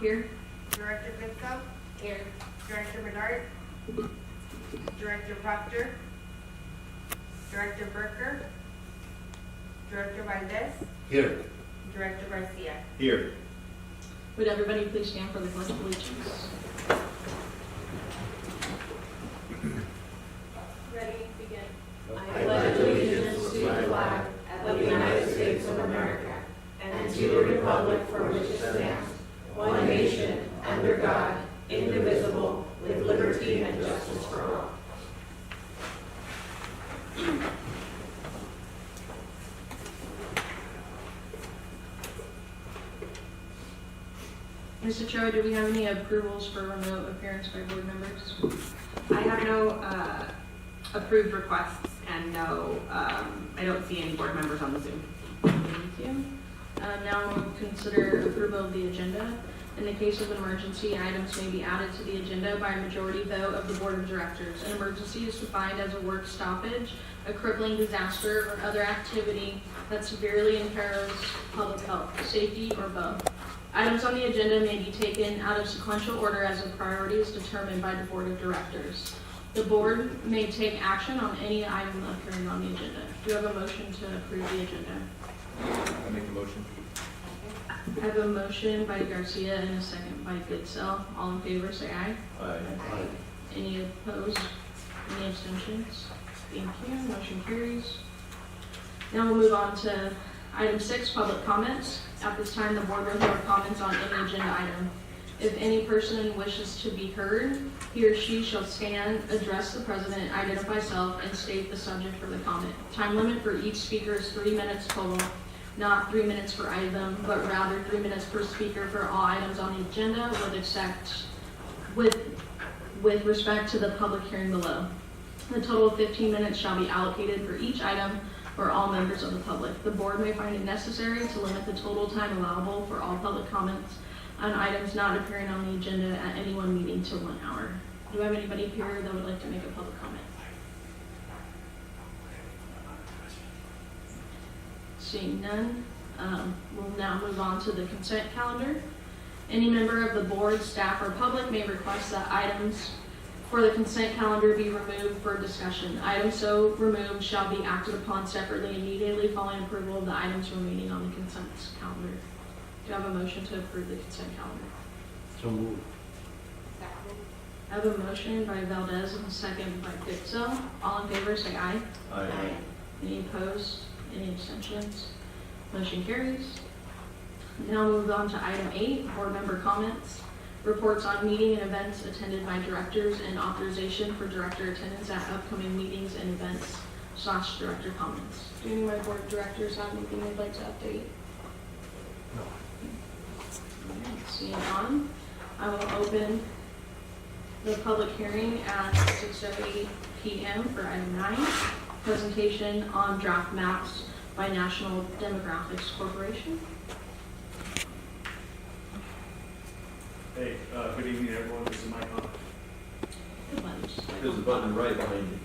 Here. Director Bitsko, Here. Director Bernard, Director Proctor, Director Berker, Director Valdez, Here. Director Garcia. Here. Would everybody please stand for the Pledge of Allegiance? Ready, begin. I pledge allegiance to the flag of the United States of America and to the republic for which it stands, one nation, under God, indivisible, with liberty and justice for all. Mr. Cho, do we have any approvals for remote appearance by board members? I have no approved requests and no, I don't see any board members on the Zoom. Thank you. Now we'll consider approval of the agenda. In the case of an emergency, items may be added to the agenda by a majority vote of the board of directors. An emergency is defined as a work stoppage, a crippling disaster, or other activity that severely imperils public health, safety, or both. Items on the agenda may be taken out of sequential order as a priority is determined by the board of directors. The board may take action on any item appearing on the agenda. Do you have a motion to approve the agenda? I make a motion. I have a motion by Garcia and a second by Goodsell. All in favor, say aye. Aye. Any opposed? Any abstentions? Thank you. Motion carries. Now we'll move on to item 6, public comments. At this time, the board will hear comments on any agenda item. If any person wishes to be heard, he or she shall stand, address the president, identify self, and state the subject for the comment. Time limit for each speaker is 3 minutes total, not 3 minutes per item, but rather 3 minutes per speaker for all items on the agenda with respect to the public hearing below. A total of 15 minutes shall be allocated for each item for all members of the public. The board may find it necessary to limit the total time allowable for all public comments on items not appearing on the agenda at any one meeting to 1 hour. Do I have anybody here that would like to make a public comment? Seeing none, we'll now move on to the consent calendar. Any member of the board, staff, or public may request that items for the consent calendar be removed for discussion. Items so removed shall be acted upon separately immediately following approval of the items remaining on the consent calendar. Do I have a motion to approve the consent calendar? So moved. I have a motion by Valdez and a second by Pitzel. All in favor, say aye. Aye. Any opposed? Any abstentions? Motion carries. Now we'll move on to item 8, board member comments. Reports on meeting and events attended by directors and authorization for director attendance at upcoming meetings and events / director comments. Do any of my board of directors have anything they'd like to update? No. Seeing none, I will open the public hearing at 6:08 p.m. for item 9, presentation on draft maps by National Demographics Corporation. Hey, good evening, everyone. This is Mike Hunt. There's a button right behind you.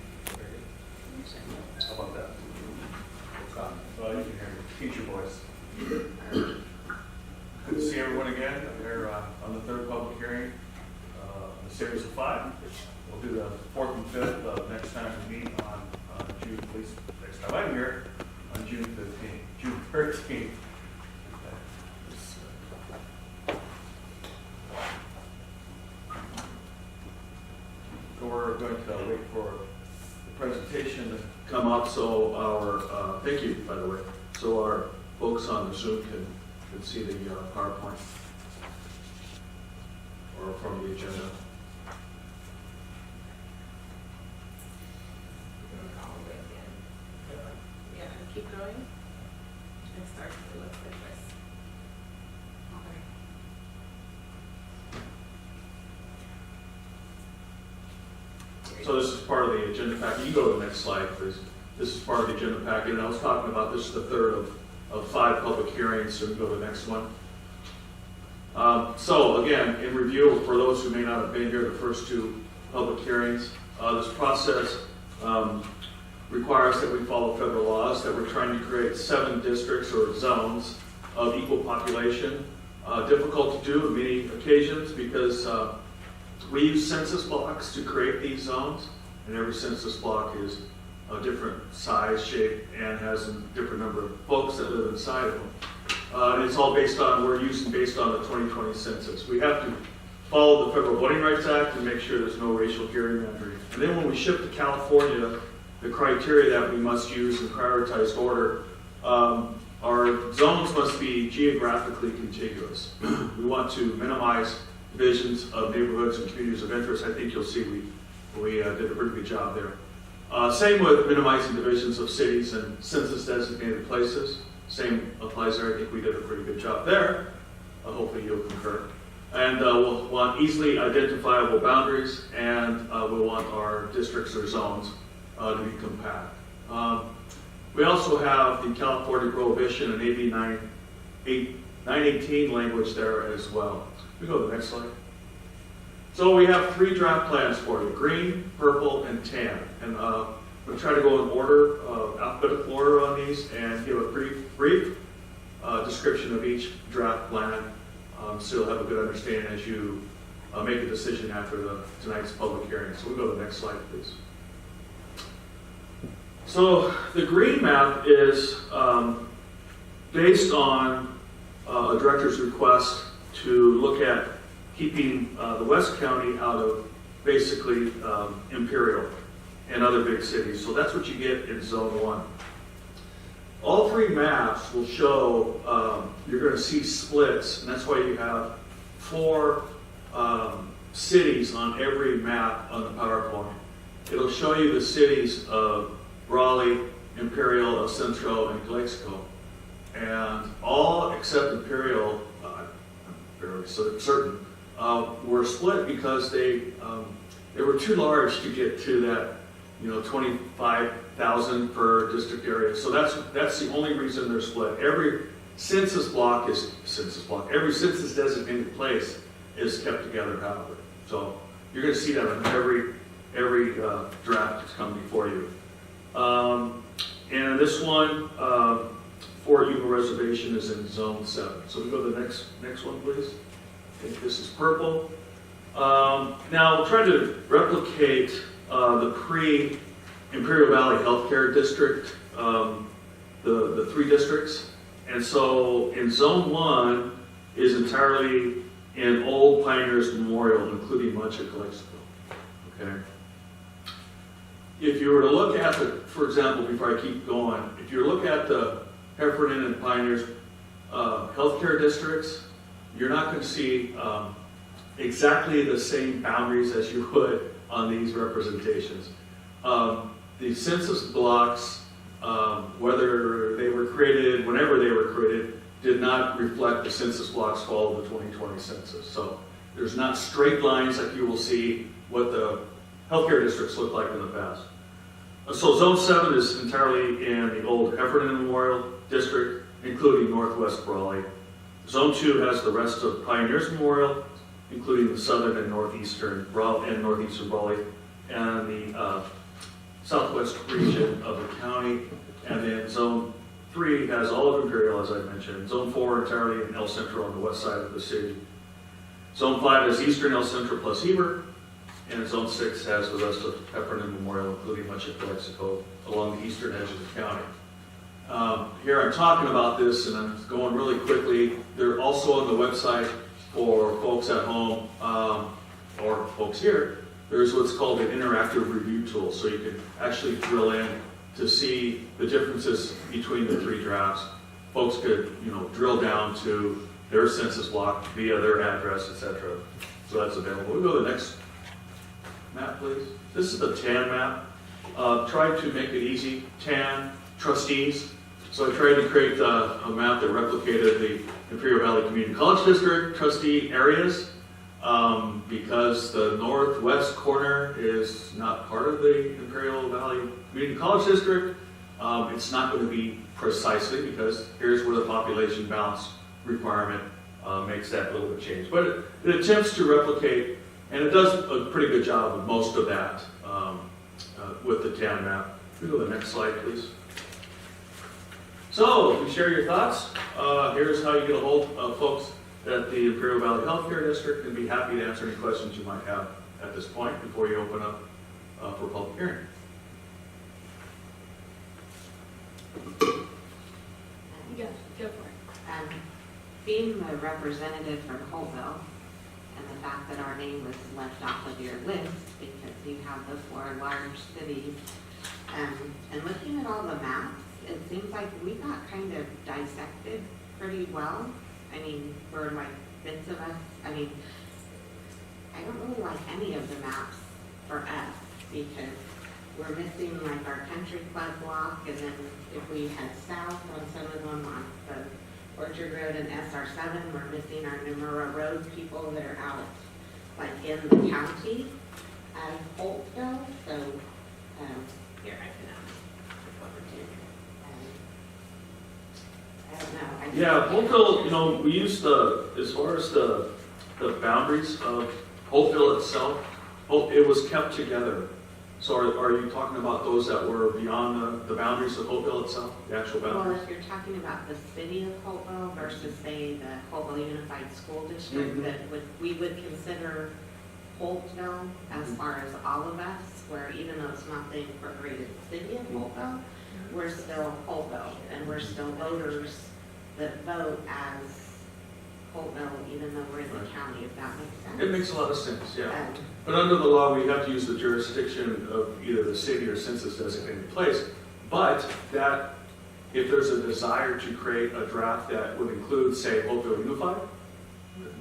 How about that? You can hear me. Teacher voice. Good to see everyone again. We're on the 3rd public hearing, the series of 5. We'll do the 4th and 5th next time we meet on June, at least next time I'm here, on June 15th, June 13th. So we're going to wait for the presentation to come up, so our, thank you, by the way, so our folks on the Zoom can see the PowerPoint or from the agenda. Yeah, keep going. And start to look like this. Okay. So this is part of the agenda packet. You go to the next slide, please. This is part of the agenda packet, and I was talking about this is the 3rd of 5 public hearings, so we go to the next one. So again, in review, for those who may not have been here the first 2 public hearings, this process requires that we follow federal laws, that we're trying to create 7 districts or zones of equal population difficult to do on many occasions because we use census blocks to create these zones, and every census block is a different size, shape, and has a different number of folks that live inside of them. And it's all based on, we're using based on the 2020 census. We have to follow the Federal Voting Rights Act and make sure there's no racial gerrymandering. And then when we ship to California, the criteria that we must use in prioritized order, our zones must be geographically contiguous. We want to minimize divisions of neighborhoods and communities of interest. I think you'll see we did a pretty good job there. Same with minimizing divisions of cities and census designated places. Same applies there. I think we did a pretty good job there. Hopefully you'll concur. And we'll want easily identifiable boundaries, and we'll want our districts or zones to be compact. We also have the California prohibition and AB 918 language there as well. We go to the next slide. So we have 3 draft plans for you: green, purple, and tan. And I'm going to try to go in order, alphabetical order on these, and give a brief description of each draft plan, so you'll have a good understanding as you make a decision after tonight's public hearing. So we go to the next slide, please. So the green map is based on a director's request to look at keeping the West County out of basically Imperial and other big cities. So that's what you get in Zone 1. All 3 maps will show, you're going to see splits, and that's why you have 4 cities on every map on the PowerPoint. It'll show you the cities of Raleigh, Imperial, El Centro, and Calexico. And all except Imperial, I'm fairly certain, were split because they were too large to get to that, 25,000 per district area. So that's the only reason they're split. Every census every census designated place is kept together, however. So you're going to see that on every draft that's come before you. And this one, Fort Yuma Reservation is in Zone 7. So we go to the next one, please. I think this is purple. Now, we're trying to replicate the pre-Imperial Valley Healthcare District, the 3 districts. And so in Zone 1 is entirely in Old Pioneers Memorial, including much of Calexico. Okay. If you were to look at for example, before I keep going, if you look at the Heffernan and Pioneers healthcare districts, you're not going to see exactly the same boundaries as you would on these representations. The census blocks, whether they were created, whenever they were created, did not reflect the census blocks for the 2020 census. So there's not straight lines like you will see what the healthcare districts look like in the past. So Zone 7 is entirely in the old Heffernan Memorial District, including Northwest Raleigh. Zone 2 has the rest of Pioneers Memorial, including the southern and northeastern Raleigh, and the southwest region of the county. And then Zone 3 has all of Imperial, as I mentioned. Zone 4 entirely in El Centro on the west side of the city. Zone 5 is eastern El Centro plus Heber. And Zone 6 has the rest of Heffernan Memorial, including much of Calexico, along the eastern edge of the county. Here I'm talking about this, and I'm going really quickly. They're also on the website for folks at home, or folks here. There's what's called an interactive review tool, so you can actually drill in to see the differences between the 3 drafts. Folks could, drill down to their census block via their address, etc. So that's available. We'll go to the next map, please. This is the TAN map. Tried to make it easy. TAN, trustees. So I tried to create a map that replicated the Imperial Valley Community College District trustee areas. Because the northwest corner is not part of the Imperial Valley Community College District, it's not going to be precisely, because here's where the population balance requirement makes that little bit change. But it attempts to replicate, and it does a pretty good job of most of that with the TAN map. We go to the next slide, please. So, if you share your thoughts, here's how you get a hold of folks at the Imperial Valley Healthcare District, and be happy to answer any questions you might have at this point before you open up for public hearing. Yes, go for it. Being the representative from Holtville, and the fact that our name was left off of your list because you have the 4 large cities, and looking at all the maps, it seems like we got kind of dissected pretty well. I mean, for like bits of us, I mean, I don't really like any of the maps for us because we're missing like our country club block, and then if we head south on some of them on the Orchard Road and SR7, we're missing our Numero Road people that are out like in the county of Holtville. So Here, I can flip over to you. I don't know. I just- Yeah, Holtville, you know, we used as far as the boundaries of Holtville itself, it was kept together. So are you talking about those that were beyond the boundaries of Holtville itself, the actual Well, boundaries? if you're talking about the city of Holtville versus, say, the Holtville Unified School District, Mhm. we would consider Holtville as far as all of us, where even though it's not the incorporated city of Holtville, we're still Holtville, and we're still voters that vote as Holtville, even though we're in the Right. county, if that makes sense. It makes a lot of sense, yeah. Um, But under the law, we have to use the jurisdiction of either the city or census designated place. But that, if there's a desire to create a draft that would include, say, Holtville Unified,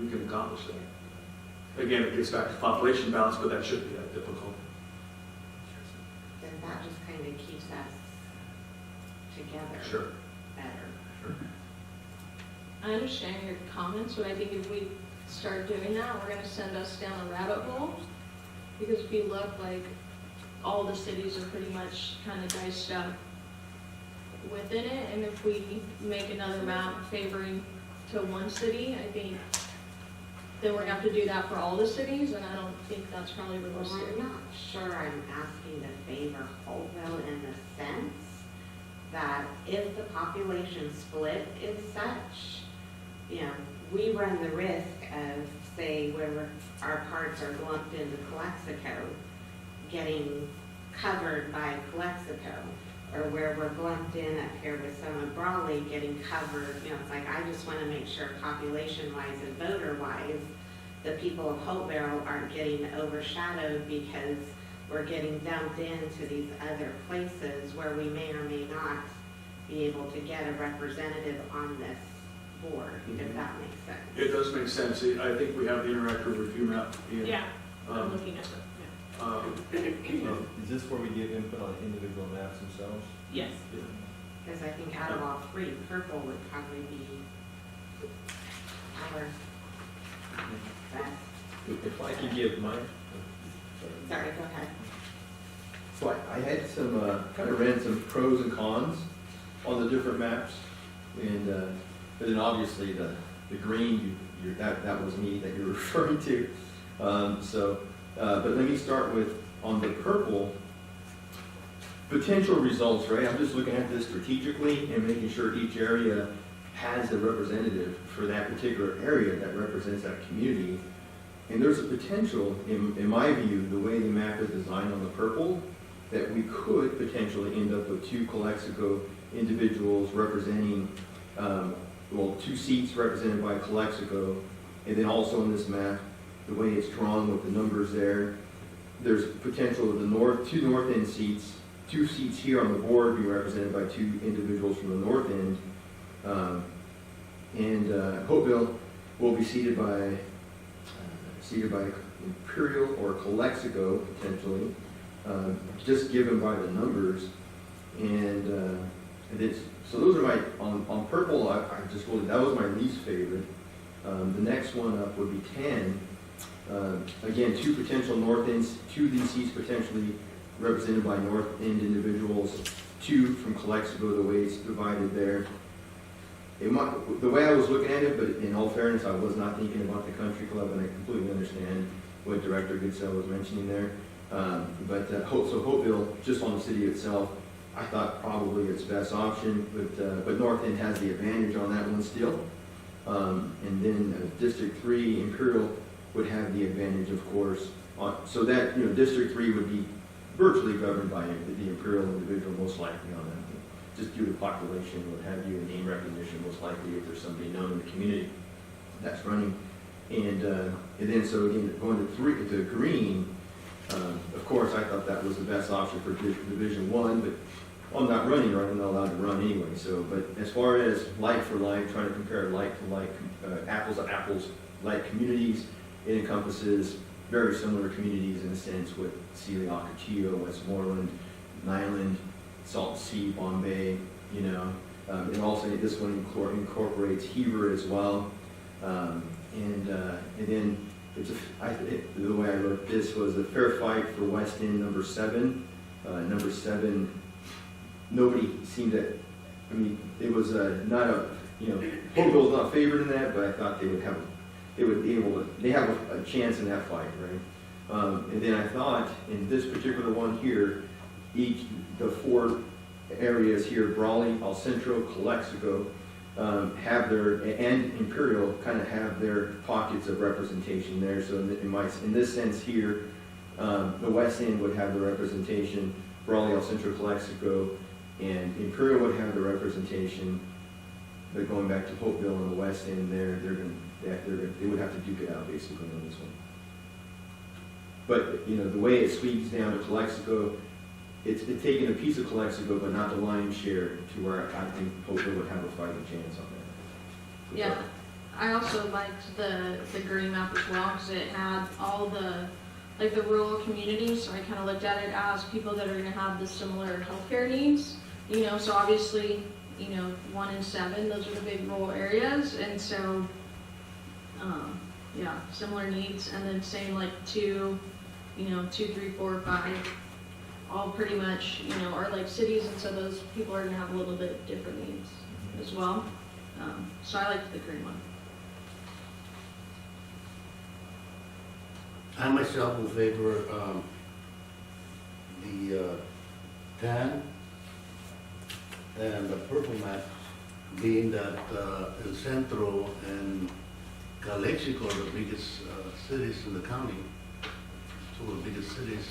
we can accomplish that. Again, it gets back to population balance, but that shouldn't be that difficult. Then that just kind of keeps us together Sure. better. I understand your comments, but I think if we start doing that, we're gonna send us down a rabbit hole. Because if you look, like, all the cities are pretty much kind of diced up within it, and if we make another map favoring to one city, I think then we're gonna have to do that for all the cities, and I don't think that's probably Well, realistic. I'm not sure I'm asking to favor Holtville in the sense that if the population split is such, you know, we run the risk of, say, where our parts are lumped into Calexico, getting covered by Calexico, or where we're lumped in up here with some of Brawley getting covered. You know, it's like, I just want to make sure population-wise and voter-wise, the people of Holtville aren't getting overshadowed because we're getting dumped into these other places where we may or may not be able to get a representative on this board, if that makes sense. It does make sense. I think we have the interactive review map. in, Yeah, I'm um, looking at it, Is this where we give input on individual maps themselves? yeah. Yes. Because I think out of all 3, purple would probably be our best. If I could give mine. Sorry, go ahead. So I had some, kind of ran some pros and cons on the different maps. And, but then obviously the green, that was me that you're referring to. But let me start with, on the purple, potential results, right? I'm just looking at this strategically and making sure each area has a representative for that particular area that represents that community. And there's a potential, in my view, the way the map is designed on the purple, that we could potentially end up with 2 Calexico individuals representing, 2 seats represented by Calexico. And then also in this map, the way it's drawn with the numbers there, there's potential of the 2 north end seats, 2 seats here on the board being represented by 2 individuals from the north end. Holtville will be seated by Imperial or Calexico potentially, just given by the numbers. So those are my, on purple, I just rolled it, that was my least favorite. The next one up would be 10. Again, 2 potential north ends, 2 of these seats potentially represented by north end individuals, 2 from Calexico, the way it's divided there. The way I was looking at it, but in all fairness, I was not thinking about the country club, and I completely understand what Director Goodsell was mentioning there. So Holtville, just on the city itself, I thought probably its best option, but North End has the advantage on that one still. And then District 3, Imperial, would have the advantage, of course. So that, District 3 would be virtually governed by the Imperial individual, most likely on that. Just due to population, what have you, and name recognition, most likely if there's somebody known in the community that's running. And then, so again, going to green, of course, I thought that was the best option for Division 1, but I'm not running, right? I'm not allowed to run anyway. So, but as far as like for like, trying to compare like to like, apples to apples, like communities, it encompasses very similar communities in a sense with Sealy, Ocotillo, Westmoreland, Nyland, Salton Sea, Bombay, and also this one incorporates Heber as well. And then the way I wrote this was a fair fight for West End, number 7. Number 7, nobody seemed to, it was not a, Hopeville's not favored in that, but I thought they have a chance in that fight, right? And then I thought in this particular one here, the 4 areas here, Brawley, El Centro, Calexico, have and Imperial kind of have their pockets of representation there. So in this sense here, the West End would have the representation, Brawley, El Centro, Calexico, and Imperial would have the representation. But going back to Hopeville and the West End, they would have to duke it out basically on this one. But the way it sweeps down to Calexico, it's taking a piece of Calexico, but not the lion's share, to where I think Hopeville would have a fighting chance on that. Yeah, I also liked the green map as well, because it had all the rural communities, so I kind of looked at it as people that are going to have the similar healthcare needs, so obviously, 1 and 7, those are the big rural areas, and so, similar needs, and then same 2, 2, 3, 4, 5, all pretty much, are like cities, and so those people are going to have a little bit different needs as well. So I liked the green one. I myself will favor the tan and the purple map, being that El Centro and Calexico are the biggest cities in the county, 2 of the biggest cities.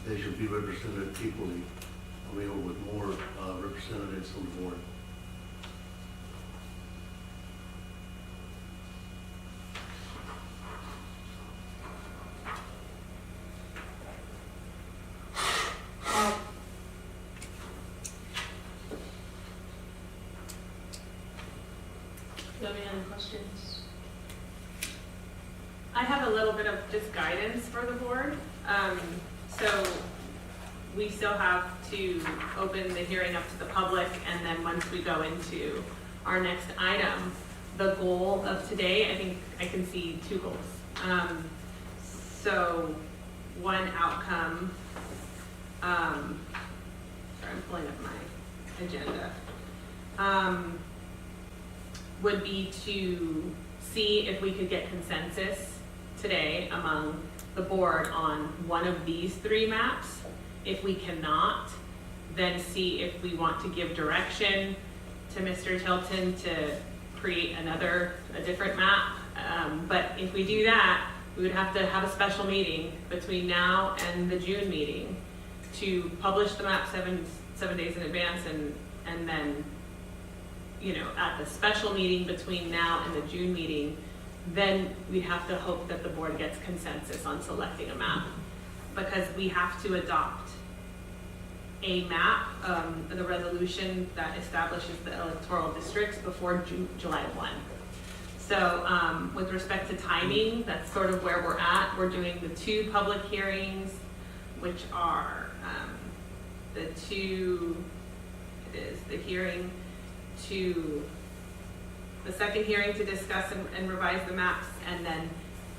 They should be represented equally, or with more representatives on the board. Do you have any other questions? I have a little bit of just guidance for the board. So we still have to open the hearing up to the public, and then once we go into our next item, the goal of today, I think I can see 2 goals. So one outcome, sorry, I'm pulling up my agenda, would be to see if we could get consensus today among the board on one of these 3 maps. If we cannot, then see if we want to give direction to Mr. Tilton to create a different map. But if we do that, we would have to have a special meeting between now and the June meeting to publish the map 7 days in advance, and then, at the special meeting between now and the June meeting, then we have to hope that the board gets consensus on selecting a map, because we have to adopt a map, the resolution that establishes the electoral districts before July 1. So with respect to timing, that's sort of where we're at. We're doing the 2 public hearings, which are the second hearing to discuss and revise the maps, and then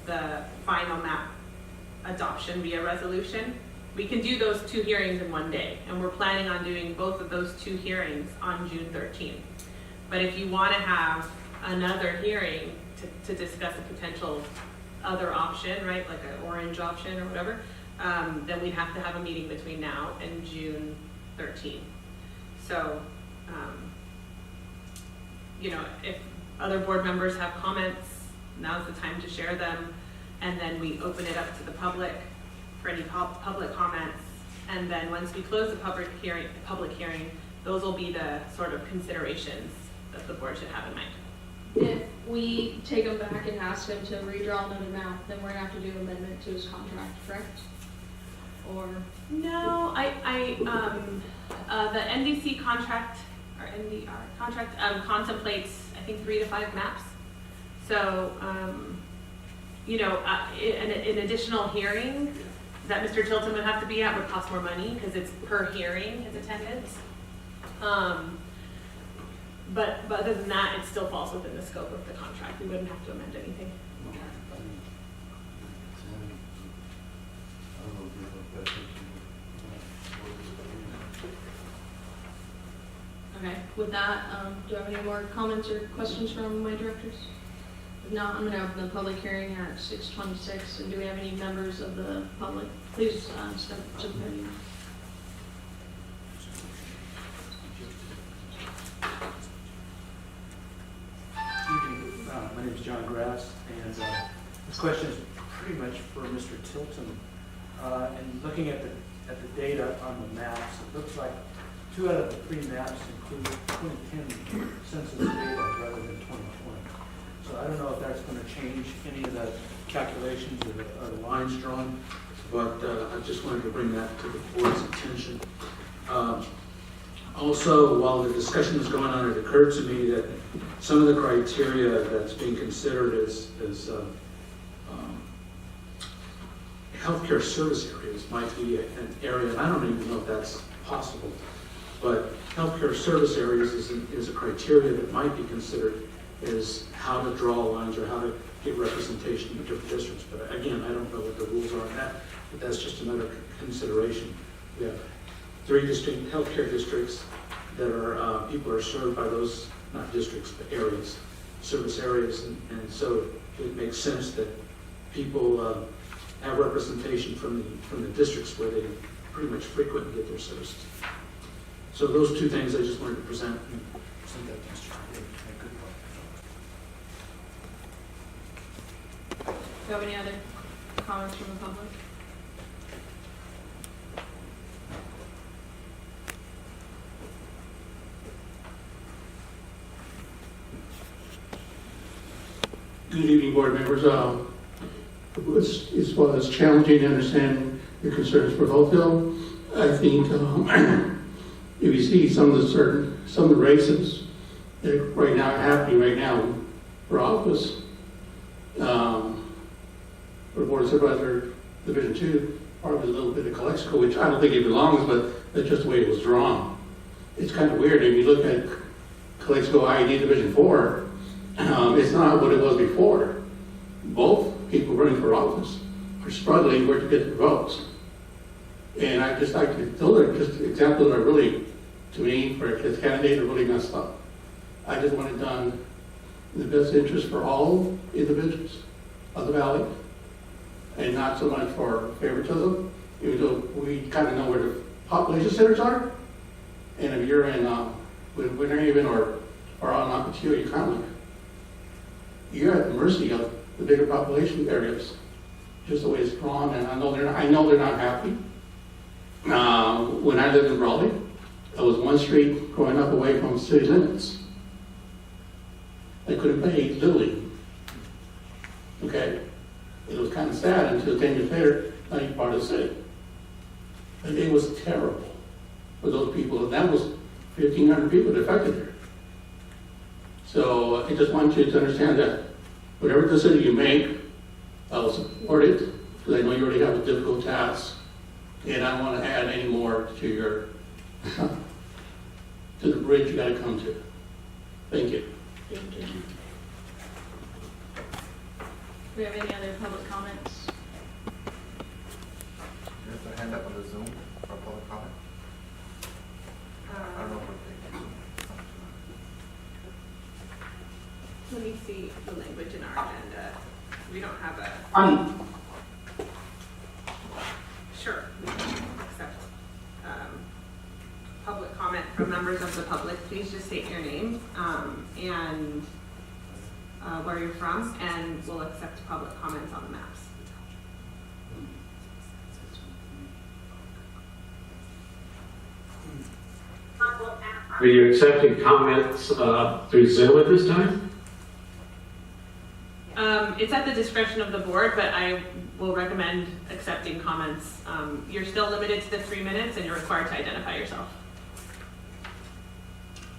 the final map adoption via resolution. We can do those 2 hearings in one day, and we're planning on doing both of those 2 hearings on June 13th. But if you want to have another hearing to discuss a potential other option, right, like an orange option or whatever, then we'd have to have a meeting between now and June 13th. So, if other board members have comments, now's the time to share them. And then we open it up to the public for any public comments. And then once we close the public hearing, those will be the sort of considerations that the board should have in mind. If we take him back and ask him to redraw another map, then we're gonna have to do an amendment to his contract, correct? Or, No, the NDC contract, or NDR contract, contemplates, I think, 3 to 5 maps. So, you know, an additional hearing that Mr. Tilton would have to be at would cost more money, because it's per hearing, his attendance. But other than that, it still falls within the scope of the contract. We wouldn't have to amend anything. okay, with that, do you have any more comments or questions from my directors? If not, I'm gonna open the public hearing at 6:26, and do we have any members of the public? Please, step to the podium. Evening. My name is John Grass, and this question is pretty much for Mr. Tilton. And looking at the data on the maps, it looks like 2 out of the 3 maps include 2010 census data rather than 2020. So I don't know if that's going to change any of the calculations or the lines drawn, but I just wanted to bring that to the board's attention. Also, while the discussion was going on, it occurred to me that some of the criteria that's being considered is healthcare service areas might be an area, and I don't even know if that's possible, but healthcare service areas is a criteria that might be considered as how to draw lines or how to get representation in different districts. But again, I don't know what the rules are on that, but that's just another consideration. We have 3 distinct healthcare districts that are, people are served by those, not districts, but areas, service areas, and so it makes sense that people have representation from the districts where they pretty much frequently get their services. So those 2 things I just wanted to present that to Mr. David. Do you have any other comments from the public? Good evening, board members. It was challenging to understand the concerns for Hopeville. I think if you see some of the races that right now are happening right now for office, for Board of Supervisor Division 2, part of it is a little bit of Calexico, which I don't think it belongs, but that's just the way it was drawn. It's kind of weird if you look at Calexico IED Division 4. It's not what it was before. Both people running for office are struggling where to get their votes. And I just like to, those are just examples that are really, to me, for this candidate, are really messed up. I just want it done in the best interest for all individuals of the valley, and not so much for favoritism, even though we kind of know where the population centers are. And if you're in, when they're even or on Apache, you kind of like, you're at the mercy of the bigger population areas, just the way it's drawn. And I know they're not happy. When I lived in Raleigh, there was one street growing up away from city limits. They couldn't pay Little League. Okay, it was kind of sad until 10 years later, now you're part of the city. And it was terrible for those people, and that was 1,500 people that affected there. So I just want you to understand that whatever decision you make, I'll support it, because I know you already have a difficult task, and I don't want to add any more to your to the bridge you got to come to. Thank you. Thank you. Do we have any other public comments? There's a hand up on the Zoom for public comment. I don't know what they Let me see the language in our agenda. We don't have a, sure, we can accept public comment from members of the public. Please just state your name and where you're from, and we'll accept public comments on the maps. Are you accepting comments through Zoom at this time? It's at the discretion of the board, but I will recommend accepting comments. You're still limited to the 3 minutes, and you're required to identify yourself.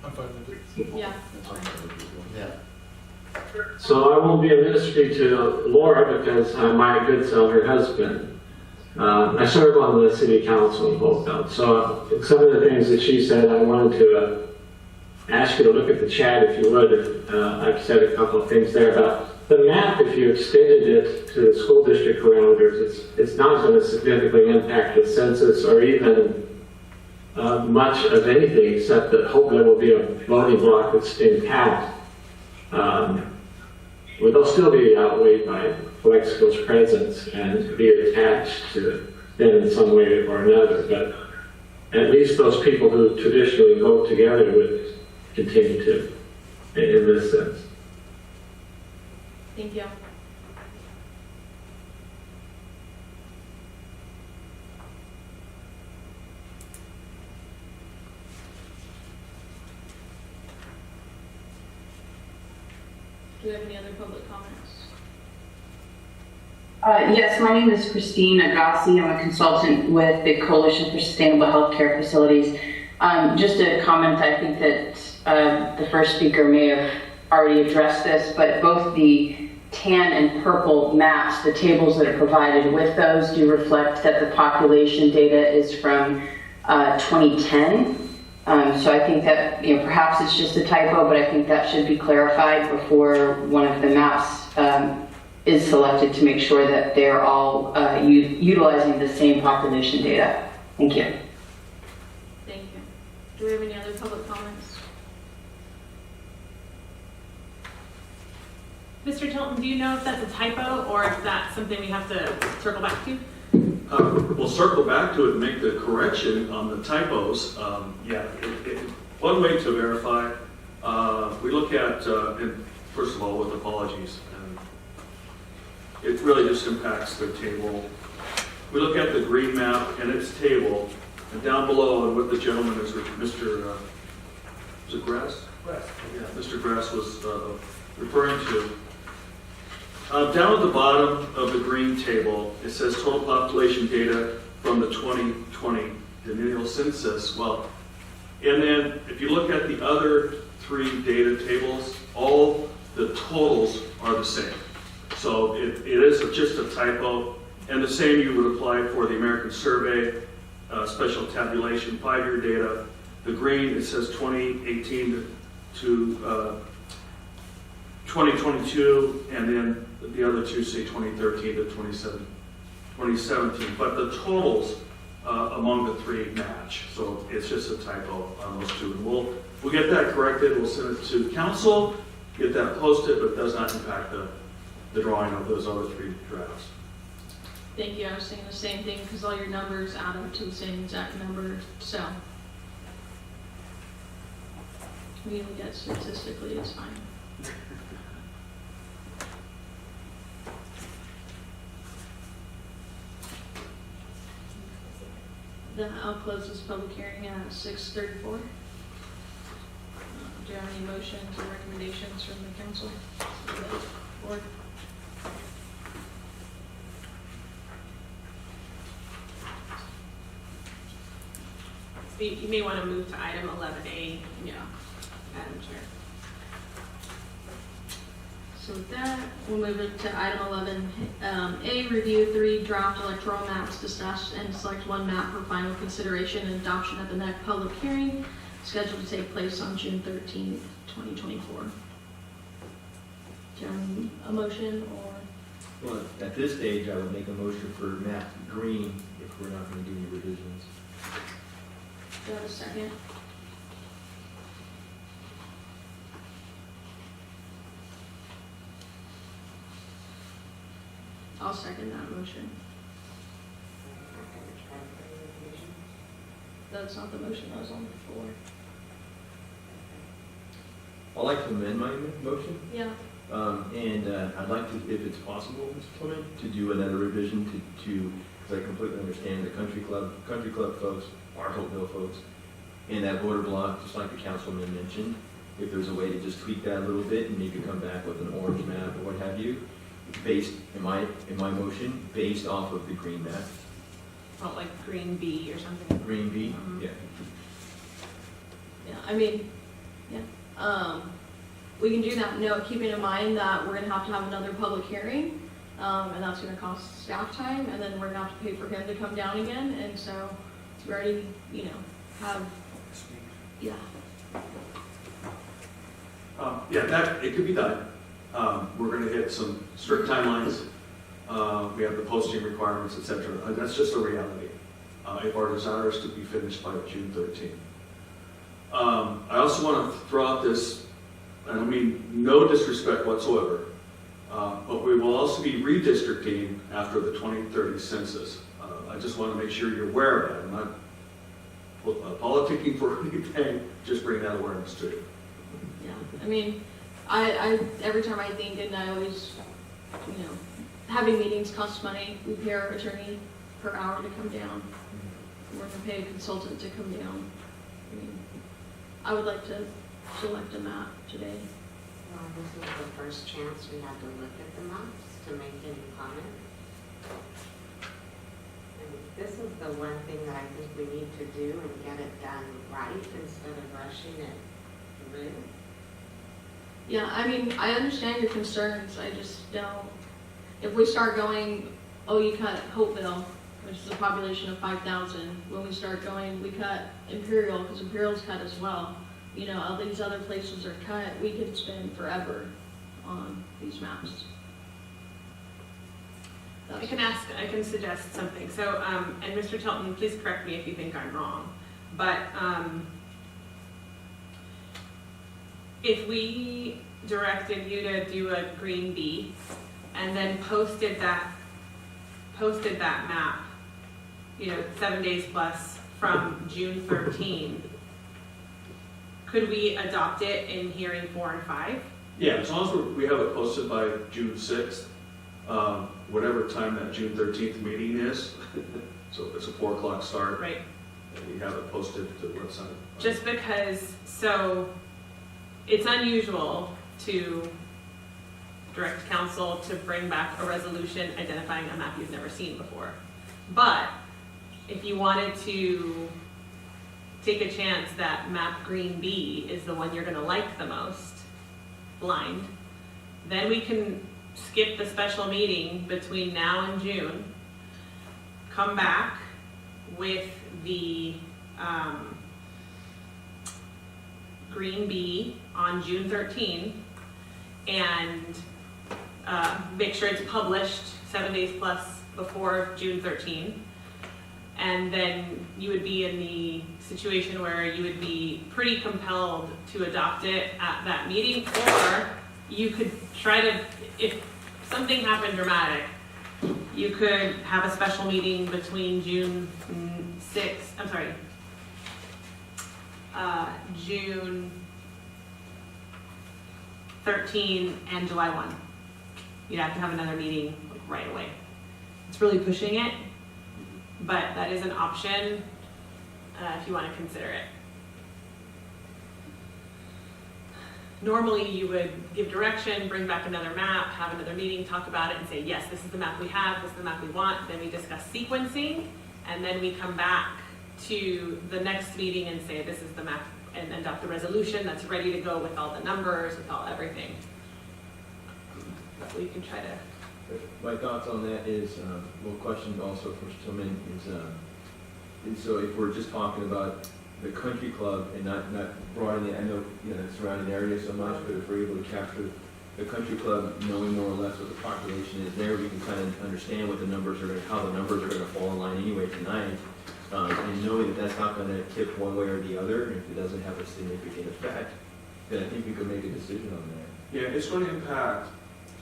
I'm fine with it. Yeah, that's fine. Yeah. So I won't be a ministry to Laura because I'm my good self, her husband. I serve on the city council in Hopewell. So some of the things that she said, I wanted to ask you to look at the chat if you would. I've said a couple of things there about the map. If you extended it to the school district parameters, it's not going to significantly impact the census or even much of anything, except that hopefully it will be a voting block that's intact. Well, they'll still be outweighed by Flexco's presence and be attached to them in some way or another. But at least those people who traditionally vote together would continue to, in this sense. Thank you. Do we have any other public comments? Yes, my name is Christine Agassi. I'm a consultant with the Coalition for Sustainable Healthcare Facilities. Just a comment, I think that the first speaker may have already addressed this, but both the tan and purple maps, the tables that are provided with those, do reflect that the population data is from 2010. So I think that, perhaps it's just a typo, but I think that should be clarified before one of the maps is selected to make sure that they're all utilizing the same population data. Thank you. Thank you. Do we have any other public comments? Mr. Tilton, do you know if that's a typo or if that's something we have to circle back to? We'll circle back to it and make the correction on the typos. One way to verify, we look at, and first of all, with apologies, and it really just impacts the table. We look at the green map and its table, and down below, and what the gentleman is, Mr. is it Grass? Grass. Yeah, Mr. Grass was referring to. Down at the bottom of the green table, it says total population data from the 2020 decennial census. Well, and then if you look at the other three data tables, all the totals are the same. So it is just a typo, and the same you would apply for the American Survey special tabulation 5-year data. The green, it says 2018 to 2022, and then the other two say 2013 to 2017. But the totals among the three match, so it's just a typo on those two. And we'll get that corrected. We'll send it to council, get that posted, but it does not impact the drawing of those other three drafts. Thank you. I was saying the same thing because all your numbers add up to the same exact number, so we look at statistically, it's fine. Then I'll close this public hearing at 6:34. Do you have any motions or recommendations from the council? Board? So you may want to move to item 11A, Yeah. Madam Chair. So with that, we'll move it to item 11A, review 3 draft electoral maps, discuss and select 1 map for final consideration and adoption at the next public hearing, scheduled to take place on June 13th, 2024. Do you have a motion or? Well, at this stage, I would make a motion for map green if we're not going to do any revisions. Do you have a second? I'll second that motion. That's not the motion that was on the floor. I'd like to amend my motion. Yeah. I'd like to, if it's possible, Mr. Tillman, to do another revision to, because I completely understand the country club folks, our Hopeville folks, and that border block, just like the councilman mentioned, if there's a way to just tweak that a little bit and maybe come back with an orange map or what have you, based, in my motion, based off of the green map. Oh, like green B or something. Green B, Mhm. yeah. Yeah, I mean, yeah, we can do that, no, keeping in mind that we're gonna have to have another public hearing, and that's gonna cost staff time, and then we're gonna have to pay for him to come down again, and so we already, have, yeah. Yeah, that, it could be done. We're gonna hit some strict timelines. We have the posting requirements, et cetera. That's just a reality. If our desire is to be finished by June 13th. I also want to throw out this, and I mean no disrespect whatsoever, but we will also be redistricting after the 2030 census. I just want to make sure you're aware of that. I'm not politicking for anything, just bring that awareness to you. Yeah, I mean, I every time I think, and I always, having meetings costs money. We pay our attorney per hour to come down. We're gonna pay a consultant to come down. I mean, I would like to select a map today. Well, this is the first chance we had to look at the maps to make any comment. And this is the one thing that I think we need to do and get it done right instead of rushing it through. Yeah, I mean, I understand your concerns. I just don't. If we start going, oh, you cut Hopeville, which is a population of 5,000. When we start going, we cut Imperial, because Imperial's cut as well. All these other places are cut. We could spend forever on these maps. I can suggest something. So, and Mr. Tilton, please correct me if you think I'm wrong, but if we directed you to do a green B and then posted that map, 7 days plus from June 13, could we adopt it in hearing 4 and 5? Yeah, as long as we have it posted by June 6th, whatever time that June 13th meeting is, so it's a 4 o'clock start. Right. And we have it posted to the website. Just because, so it's unusual to direct council to bring back a resolution identifying a map you've never seen before. But if you wanted to take a chance that map green B is the one you're gonna like the most, blind, then we can skip the special meeting between now and June, come back with the green B on June 13, and make sure it's published 7 days plus before June 13. And then you would be in the situation where you would be pretty compelled to adopt it at that meeting, or you could try to, if something happened dramatic, you could have a special meeting between June 13 and July 1. You'd have to have another meeting right away. It's really pushing it, but that is an option if you want to consider it. Normally, you would give direction, bring back another map, have another meeting, talk about it, and say, yes, this is the map we have, this is the map we want. Then we discuss sequencing, and then we come back to the next meeting and say, this is the map, and adopt the resolution that's ready to go with all the numbers, with all everything. We can try to. My thoughts on that is, well, question also for Tillman is, and so if we're just talking about the country club and not broadening, I know, the surrounding area so much, but if we're able to capture the country club, knowing more or less what the population is there, we can kind of understand what the numbers are, how the numbers are going to fall in line anyway tonight, and knowing that that's not going to tip one way or the other, and if it doesn't have a significant effect, then I think we could make a decision on that. Yeah, it's going to impact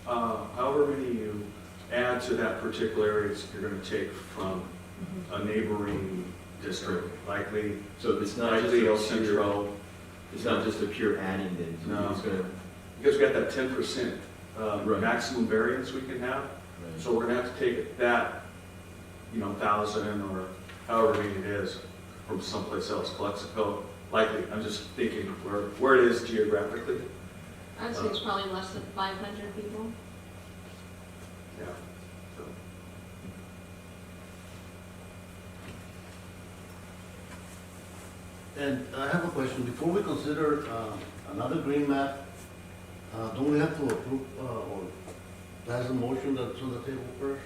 however many you add to that particular area you're going to take from a neighboring district, likely. So it's not just likely a El pure, Centro. it's not just a pure adding then. No. It's going to, Because we got that 10% Right. maximum variance we can have. So we're gonna have to take that, 1,000 or however many it is from someplace else, Calexico. Likely, I'm just thinking where it is geographically. I'd say it's probably less than 500 people. Yeah. So, And I have a question. Before we consider another green map, don't we have to approve or pass a motion that's on the table first?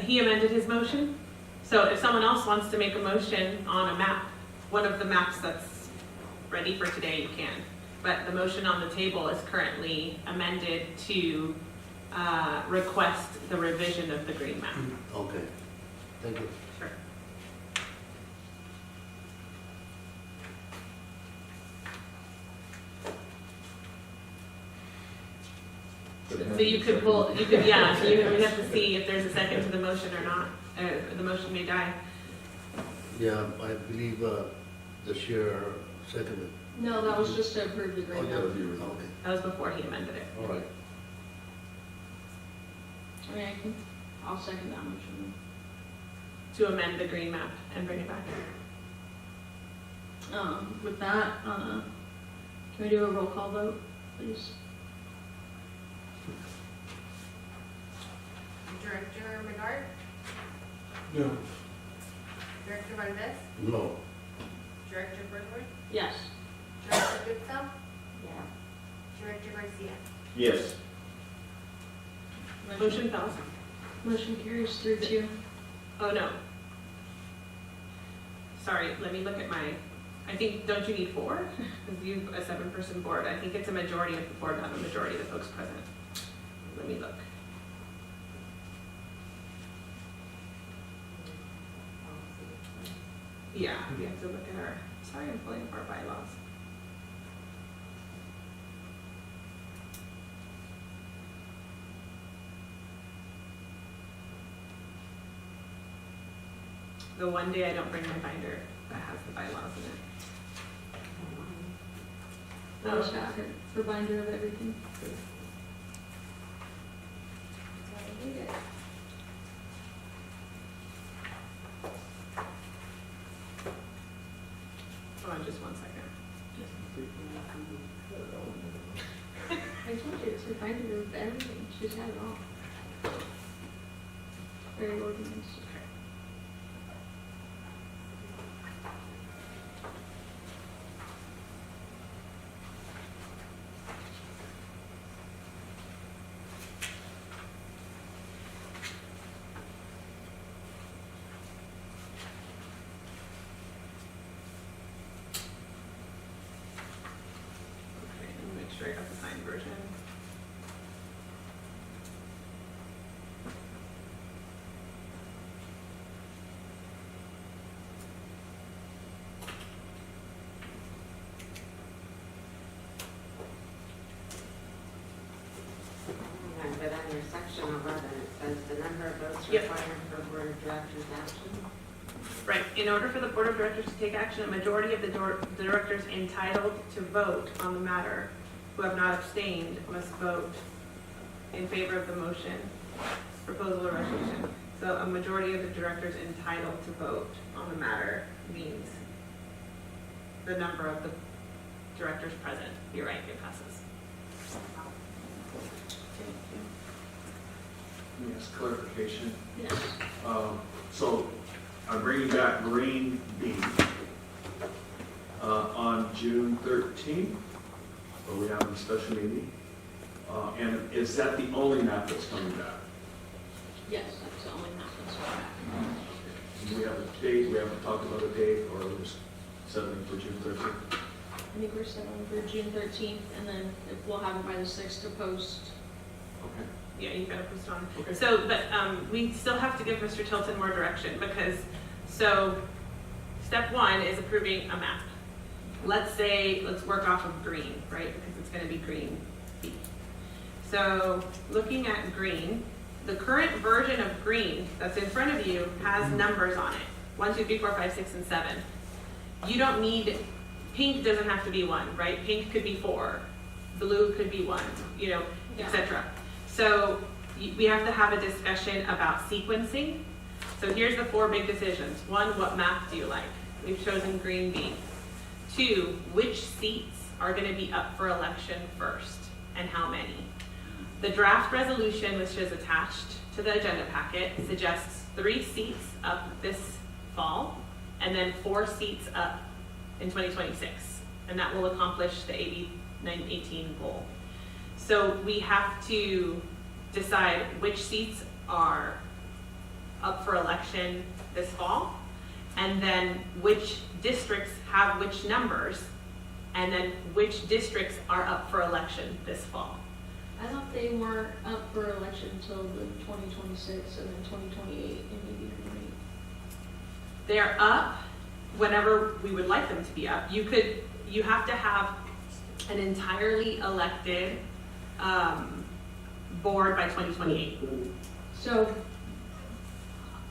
He amended his motion, so if someone else wants to make a motion on a map, one of the maps that's ready for today, you can. But the motion on the table is currently amended to request the revision of the green map. Okay, thank you. Sure. So you could pull, yeah, so you would have to see if there's a second to the motion or not. The motion may die. Yeah, I believe the chair seconded. No, that was just to approve the green map. Okay, That was before he amended it. all right. I mean, I'll second that motion. To amend the green map and bring it back. With that, can we do a roll call vote, please? Director Menard, No. Director Valdez, No, Director Burkhardt, Yes. Director Goodfellow. Director Garcia. Yes. Motion fails. Motion carries 3-2. Oh, no. Sorry, let me look at my, I think, don't you need 4? Because you've a 7-person board. I think it's a majority of the board, not a majority of the folks present. Let me look. Yeah, we have to look at our, sorry, I'm pulling up our bylaws. The one day I don't bring my binder that has the bylaws in it. That was got her for binder of everything. Hold on just one second. I told you, it's her binder of everything. She's had it all. Very organized. Okay, let me make sure I got the signed version. But under section 11, it says the number of votes Yep. required for board of directors action. Right, in order for the board of directors to take action, a majority of the directors entitled to vote on the matter who have not abstained must vote in favor of the motion, proposal, or resolution. So a majority of the directors entitled to vote on the matter means the number of the directors present. You're right, it passes. let me ask clarification. Yes. So I'm bringing back green B on June 13th, where we have a special meeting. And is that the only map that's coming back? Yes, that's the only map that's back. Do we have a date? We haven't talked about a date, or we're just settling for June 13th? I think we're settling for June 13th, and then we'll have it by the 6th to post. Okay. Yeah, you gotta post on. Okay. So, but we still have to give Mr. Tilton more direction because, so, step 1 is approving a map. Let's work off of green, right? Because it's gonna be green B. So, looking at green, the current version of green that's in front of you has numbers on it. 1, 2, 3, 4, 5, 6, and 7. You don't need, pink doesn't have to be 1, right? Pink could be 4, blue could be 1, Yeah. etc. So we have to have a discussion about sequencing. So here's the 4 big decisions. 1, what map do you like? We've chosen Green B. 2, which seats are going to be up for election first and how many? The draft resolution, which is attached to the agenda packet, suggests 3 seats up this fall and then 4 seats up in 2026. And that will accomplish the AB 918 goal. So we have to decide which seats are up for election this fall, and then which districts have which numbers, and then which districts are up for election this fall. I thought they weren't up for election until the 2026 and then 2028 and maybe 28. They're up whenever we would like them to be up. You have to have an entirely elected board by 2028. So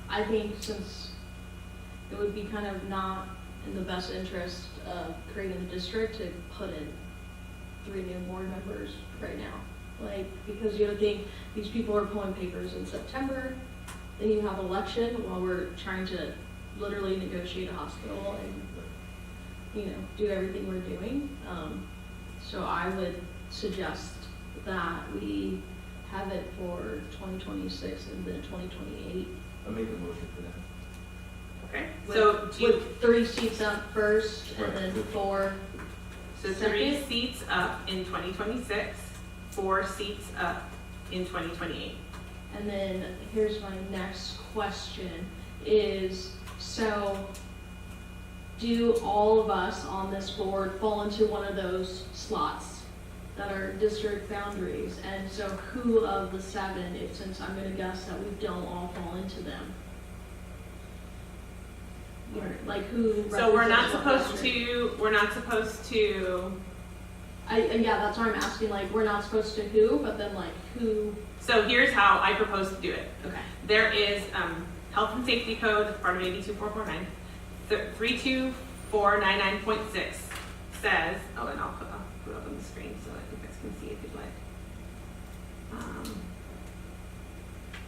I think since it would be kind of not in the best interest of creating the district to put in 3 new board members right now. Like, because you would think these people are pulling papers in September, then you have election while we're trying to literally negotiate a hospital and, you know, do everything we're doing. So I would suggest that we have it for 2026 and then 2028. I'll make a motion for that. Okay. With, So do you, with 3 seats up first and Right. then 4. so 3 second. seats up in 2026, 4 seats up in 2028. And then here's my next question is, so do all of us on this board fall into one of those slots that are district boundaries? And so who of the 7, since I'm gonna guess that we don't all fall into them? Like who? So we're not represents what supposed to, yeah, that's why I'm asking, like, we're not supposed to who, but then like who? so here's how I propose to do it. Okay. There is Health and Safety Code, part of AB 2449. 32499.6 says, oh, and I'll put it up on the screen so that you guys can see if you'd like.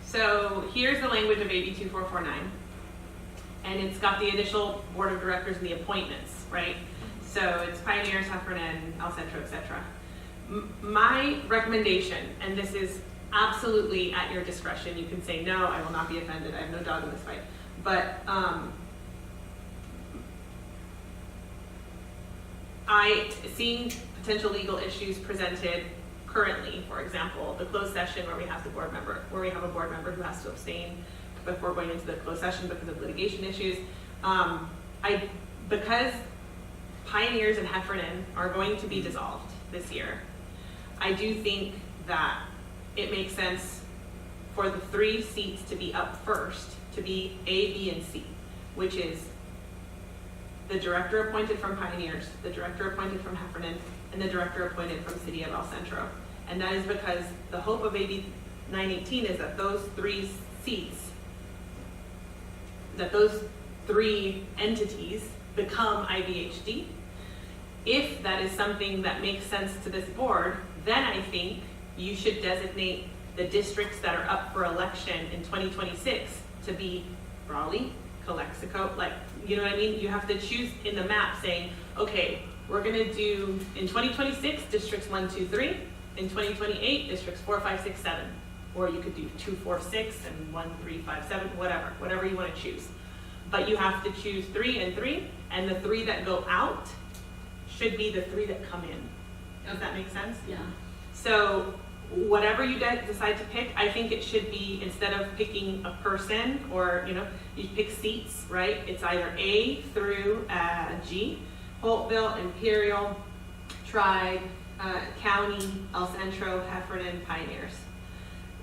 So here's the language of AB 2449. And it's got the initial board of directors and the appointments, right? So it's Pioneers, Heffernan, El Centro, etc. My recommendation, and this is absolutely at your discretion, you can say, no, I will not be offended, I have no dog in this fight. But seeing potential legal issues presented currently, for example, the closed session where we have a board member who has to abstain before going into the closed session because of litigation issues. Because Pioneers and Heffernan are going to be dissolved this year, I do think that it makes sense for the 3 seats to be up first, to be A, B, and C, which is the director appointed from Pioneers, the director appointed from Heffernan, and the director appointed from City of El Centro. And that is because the hope of AB 918 is that those 3 seats, that those 3 entities become IVHD. If that is something that makes sense to this board, then I think you should designate the districts that are up for election in 2026 to be Raleigh, Calexico, like, you know what I mean? You have to choose in the map saying, okay, we're gonna do in 2026, districts 1, 2, 3, in 2028, districts 4, 5, 6, 7. Or you could do 2, 4, 6, and 1, 3, 5, 7, whatever you wanna choose. But you have to choose 3 and 3, and the 3 that go out should be the 3 that come in. Does that make sense? Yeah. So whatever you decide to pick, I think it should be, instead of picking a person or, you pick seats, right? It's either A through G, Holtville, Imperial, Tribe, County, El Centro, Heffernan, Pioneers.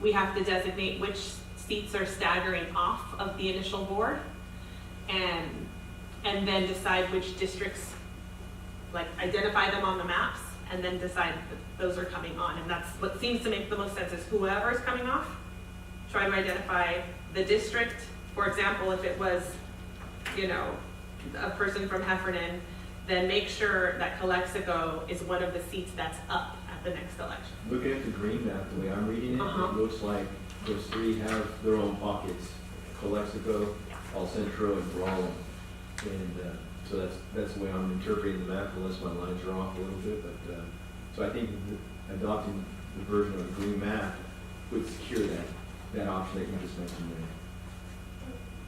We have to designate which seats are staggering off of the initial board and then decide which districts, like identify them on the maps and then decide that those are coming on. And that's what seems to make the most sense is whoever is coming off, try to identify the district. For example, if it was, a person from Heffernan, then make sure that Calexico is one of the seats that's up at the next election. Looking at the green map, the way I'm reading it, Uh-huh. it looks like those three have their own pockets. Calexico, El Centro, and Brawley. And so that's the way I'm interpreting the map, unless my lines are off a little bit. But so I think adopting the version of the green map would secure that option that you just mentioned there.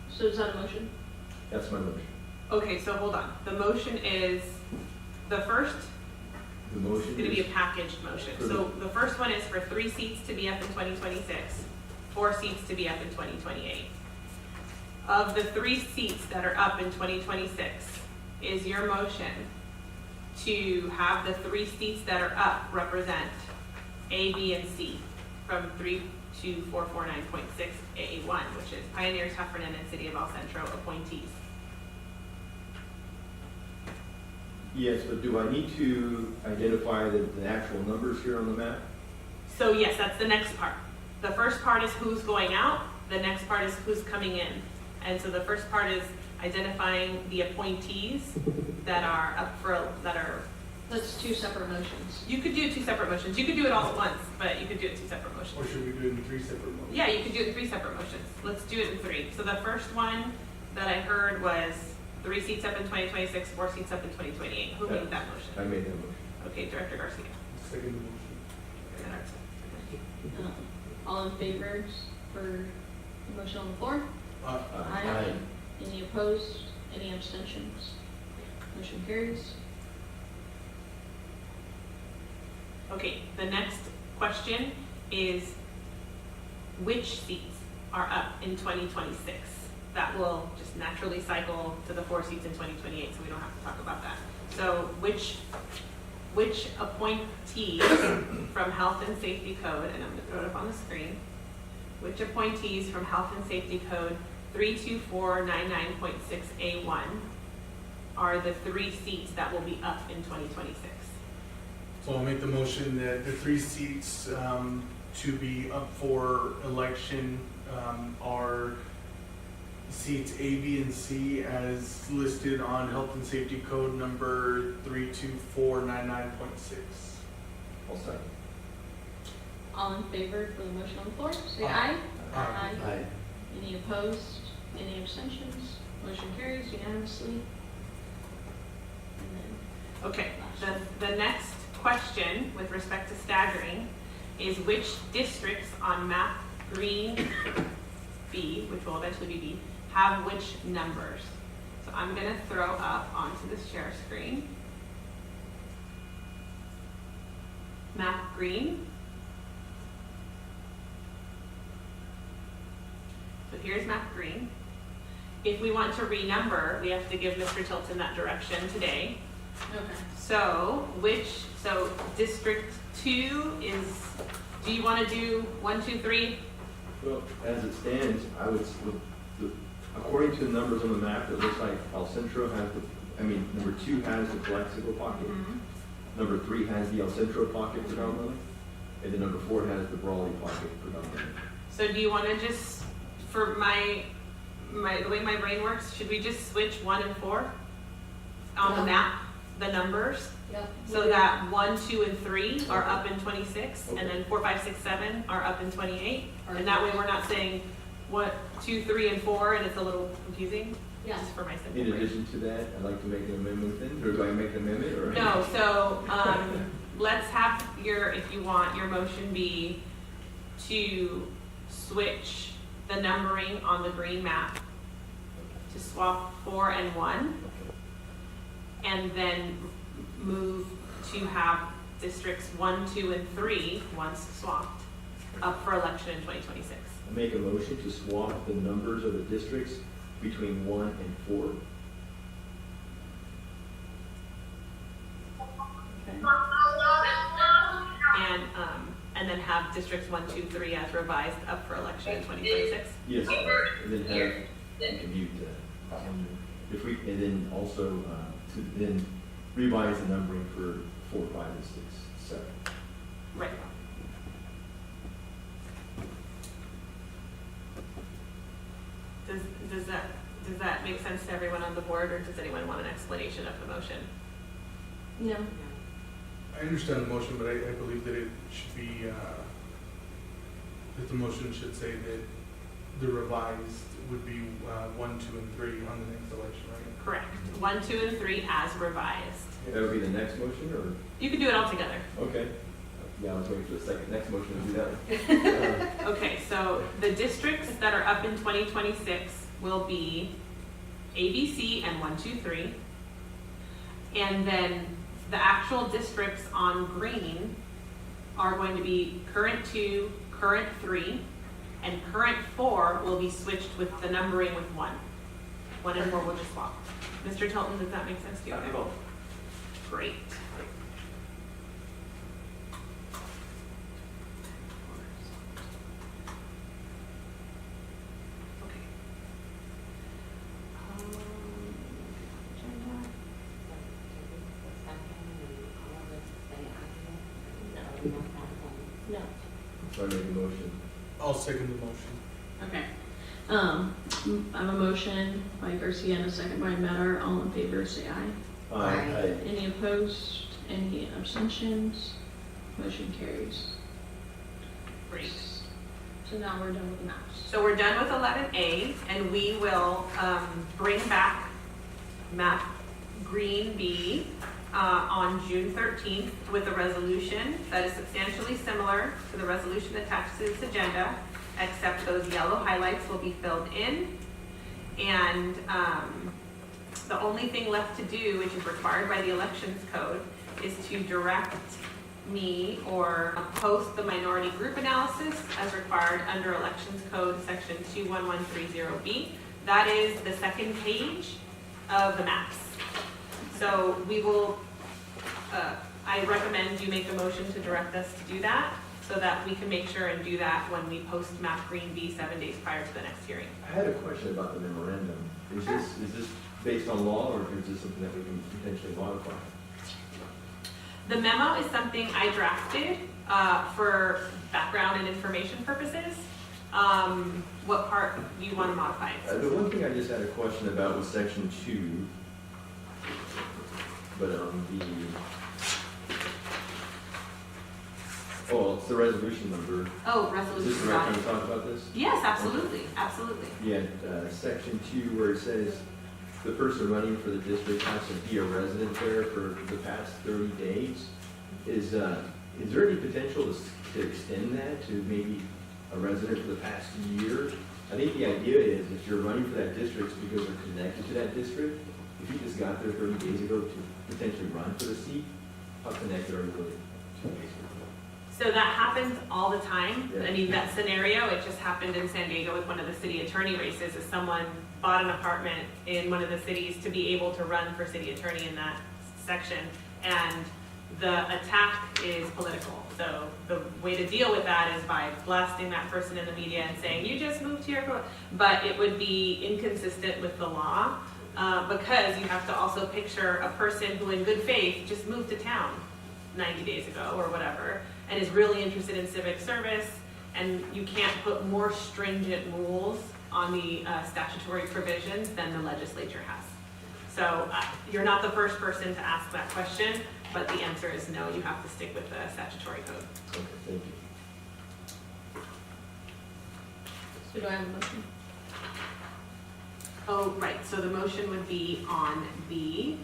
So is that a motion? That's my motion. Okay, so hold on. The motion is, the first The motion is gonna be a is, packaged motion. So the first one is for 3 seats to be up in 2026, 4 seats to be up in 2028. Of the 3 seats that are up in 2026, is your motion to have the 3 seats that are up represent A, B, and C from 32449.6 A1, which is Pioneers, Heffernan, and City of El Centro appointees. yes, but do I need to identify the actual numbers here on the map? So yes, that's the next part. The first part is who's going out, the next part is who's coming in. And so the first part is identifying the appointees that are up for, That's 2 separate motions. you could do 2 separate motions. You could do it all at once, but you could do it 2 separate motions. Or should we do it in 3 separate motions? Yeah, you could do it in 3 separate motions. Let's do it in 3. So the first one that I heard was 3 seats up in 2026, 4 seats up in 2028. Who made that I motion? made that motion. Okay, Director Garcia. Second motion. All in favor for the motion on the floor? Aye. Any opposed? Any abstentions? Motion carries. Okay, the next question is which seats are up in 2026? That will just naturally cycle to the 4 seats in 2028, so we don't have to talk about that. So which appointees from Health and Safety Code, and I'm gonna throw it up on the screen, which appointees from Health and Safety Code 32499.6A1 are the 3 seats that will be up in 2026? So I'll make the motion that the 3 seats to be up for election are seats A, B, and C as listed on Health and Safety Code number 32499.6. I'll second. All in favor for the motion on the floor, say aye. Aye. Aye. Any opposed? Any abstentions? Motion carries unanimously. And then Okay, the next question with respect to staggering is which districts on map green B, which will eventually be B, have which numbers? So I'm gonna throw up onto the share screen. Map green. So here's map green. If we want to renumber, we have to give Mr. Tilton that direction today. Okay. So District 2 is, do you want to do 1, 2, 3? Well, as it stands, I would, according to the numbers on the map, it looks like El Centro has number 2 has the Calexico pocket. Number 3 has the El Centro pocket predominantly. And then number 4 has the Brawley pocket predominantly. So do you want to just, for the way my brain works, should we just switch 1 and 4 on the map, the numbers? Yep. So that 1, 2, and 3 are up in 26, and then 4, 5, 6, 7 are up in 28. And that way we're not saying 1, 2, 3, and 4, and it's a little confusing. Yeah. Just for my simple In brain. addition to that, I'd like to make an amendment then, or do I make an amendment, or? No, so, let's have if you want, your motion be to switch the numbering on the green map to swap 4 and 1, and then move to have districts 1, 2, and 3, once swapped, up for election in 2026. I make a motion to swap the numbers of the districts between 1 and 4. And then have districts 1, 2, 3 as revised up for election in 2026. Yes, and then have, we can mute and then also, to then revise the numbering for 4, 5, and 6, 7. Right. Does that make sense to everyone on the board, or does anyone want an explanation of the motion? No. I understand the motion, but I believe that it should be, that the motion should say that the revised would be 1, 2, and 3 on the next election, right? Correct. 1, 2, and 3 as revised. That would be the next motion, or? You can do it all together. Okay. Yeah, I was waiting for the next motion to do that. Okay, so the districts that are up in 2026 will be ABC and 1, 2, 3. And then the actual districts on green are going to be current 2, current 3, and current 4 will be switched with the numbering with 1. 1 and 4 will just swap. Mr. Tilton, does that make sense to you? Happy both. Great. Okay. Agenda. No. So I made the motion. I'll second the motion. Okay. I have a motion by Garcia and a second by Metter. All in favor, say aye. Aye. Any opposed? Any abstentions? Motion carries. Great. So now we're done with the maps. So we're done with 11A, and we will bring back map green B on June 13th with a resolution that is substantially similar to the resolution attached to this agenda, except those yellow highlights will be filled in. And the only thing left to do, which is required by the elections code, is to direct me or post the minority group analysis as required under elections code section 21130B. That is the second page of the maps. So we will, I recommend you make a motion to direct us to do that so that we can make sure and do that when we post map green B 7 days prior to the next hearing. I had a question about the memorandum. Is this based on law, or is this something that we can potentially modify? The memo is something I drafted for background and information purposes. What part do you want to modify? The one thing I just had a question about was section 2, but it's the resolution number. Oh, Is resolution. this the right time to talk about this? Yes, absolutely, absolutely. Yeah, section 2, where it says the person running for the district has to be a resident there for the past 30 days. Is there any potential to extend that to maybe a resident for the past year? I think the idea is if you're running for that district, it's because they're connected to that district. If you just got there 30 days ago to potentially run for the seat, how connected are you really to it? So that happens all the time. Yeah. I mean, that scenario, it just happened in San Diego with one of the city attorney races, is someone bought an apartment in one of the cities to be able to run for city attorney in that section. And the attack is political. So the way to deal with that is by blasting that person in the media and saying, you just moved here. But it would be inconsistent with the law because you have to also picture a person who in good faith just moved to town 90 days ago or whatever and is really interested in civic service, and you can't put more stringent rules on the statutory provisions than the legislature has. So you're not the first person to ask that question, but the answer is no, you have to stick with the statutory code. Okay, thank you. So do I have a motion? Oh, right, so the motion would be on the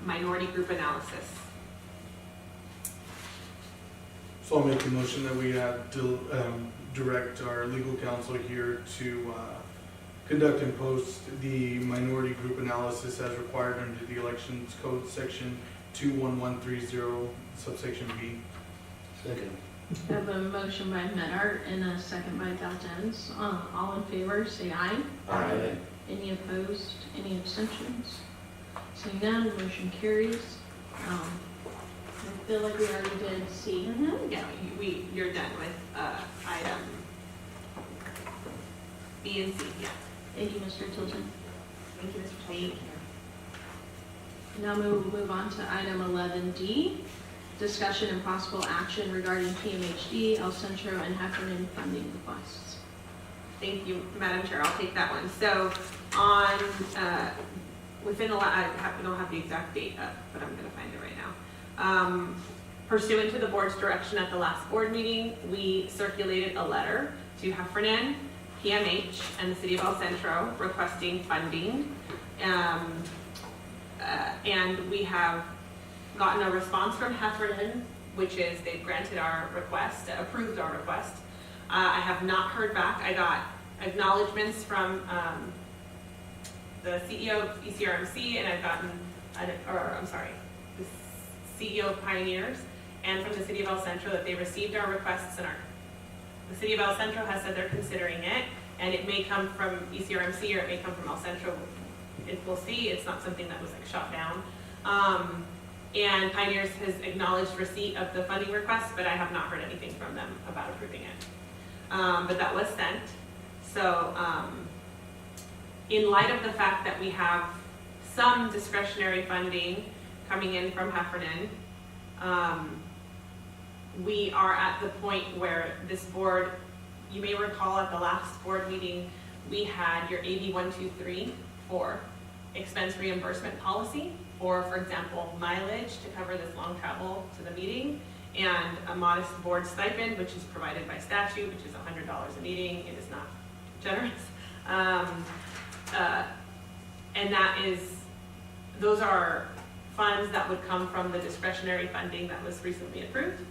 minority group analysis. So I'll make the motion that we direct our legal counsel here to conduct and post the minority group analysis as required under the elections code section 21130 subsection B. Second. I have a motion by Menard and a second by Valens. All in favor, say aye. Aye. Any opposed? Any abstentions? Seeing none, motion carries. I feel like we already did C. Yeah, you're done with item B and C, yeah. Thank you, Mr. Tilton. Thank you, Mr. Tilton. Now we'll move on to item 11D, discussion and possible action regarding PMHD, El Centro, and Heffernan funding requests. Thank you, Madam Chair, I'll take that one. So on, within a lot, I don't have the exact date up, but I'm gonna find it right now. Pursuant to the board's direction at the last board meeting, we circulated a letter to Heffernan, PMH, and the City of El Centro requesting funding. And we have gotten a response from Heffernan, which is they've granted our request, approved our request. I have not heard back. I got acknowledgments from the CEO of ECRMC, and I've gotten, the CEO of Pioneers, and from the City of El Centro that they received our requests, and the City of El Centro has said they're considering it, and it may come from ECRMC or it may come from El Centro. We'll see. It's not something that was like shot down. And Pioneers has acknowledged receipt of the funding request, but I have not heard anything from them about approving it. But that was sent. So in light of the fact that we have some discretionary funding coming in from Heffernan, we are at the point where this board, you may recall at the last board meeting, we had your AB 123 for expense reimbursement policy, or for example, mileage to cover this long travel to the meeting, and a modest board stipend, which is provided by statute, which is $100 a meeting. It is not generous. And those are funds that would come from the discretionary funding that was recently approved.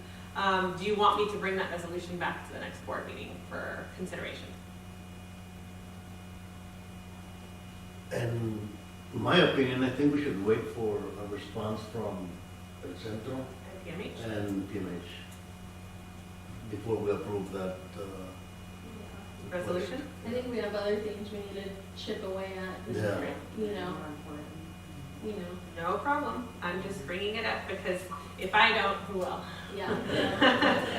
Do you want me to bring that resolution back to the next board meeting for consideration? And in my opinion, I think we should wait for a response from El Centro PMH? and PMH before we approve that. Resolution? I think we have other things we need to chip away at. Yeah. You know. No problem. I'm just bringing it up because if I don't, who will? Yeah.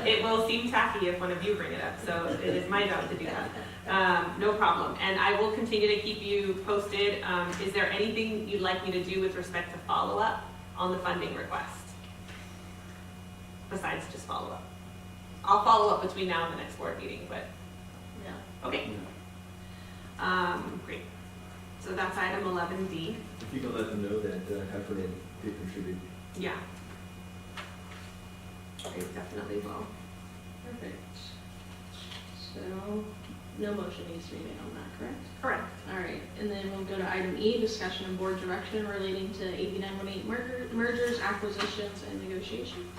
It will seem tacky if one of you bring it up, so it is my job to do that. No problem. And I will continue to keep you posted. Is there anything you'd like me to do with respect to follow-up on the funding request? Besides just follow-up. I'll follow up between now and the next board meeting, but, Yeah. okay. Great. So that's item 11D. If you can let them know that Heffernan did contribute. Yeah. I definitely will. Perfect. So, no motion needs to be made on that, correct? Correct. All right, and then we'll go to item E, discussion and board direction relating to AB 918 mergers, acquisitions, and negotiations.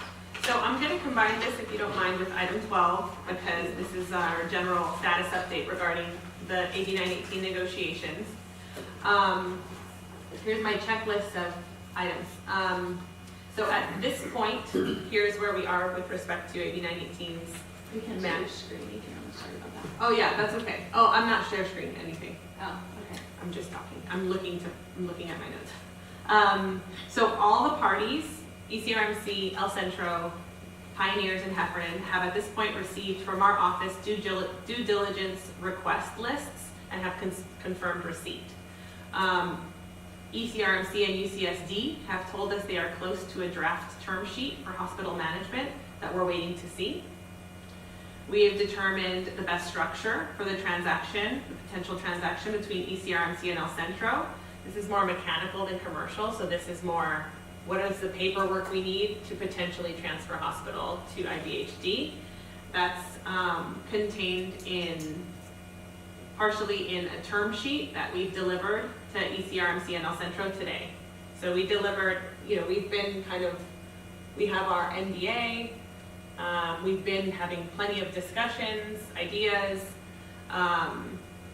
So I'm going to combine this, if you don't mind, with item 12, because this is our general status update regarding the AB 918 negotiations. Here's my checklist of items. So at this point, here's where we are with respect to AB 918's. We can't see your screen, you can, sorry about that. Oh yeah, that's okay. Oh, I'm not share screen anything. Oh, okay. I'm just talking. I'm looking at my notes. So all the parties, ECRMC, El Centro, Pioneers, and Heffernan, have at this point received from our office due diligence request lists and have confirmed receipt. ECRMC and UCSD have told us they are close to a draft term sheet for hospital management that we're waiting to see. We have determined the best structure for the transaction, the potential transaction between ECRMC and El Centro. This is more mechanical than commercial, so this is more, what is the paperwork we need to potentially transfer hospital to IVHD? That's contained partially in a term sheet that we've delivered to ECRMC and El Centro today. So we delivered, we have our NDA, we've been having plenty of discussions, ideas.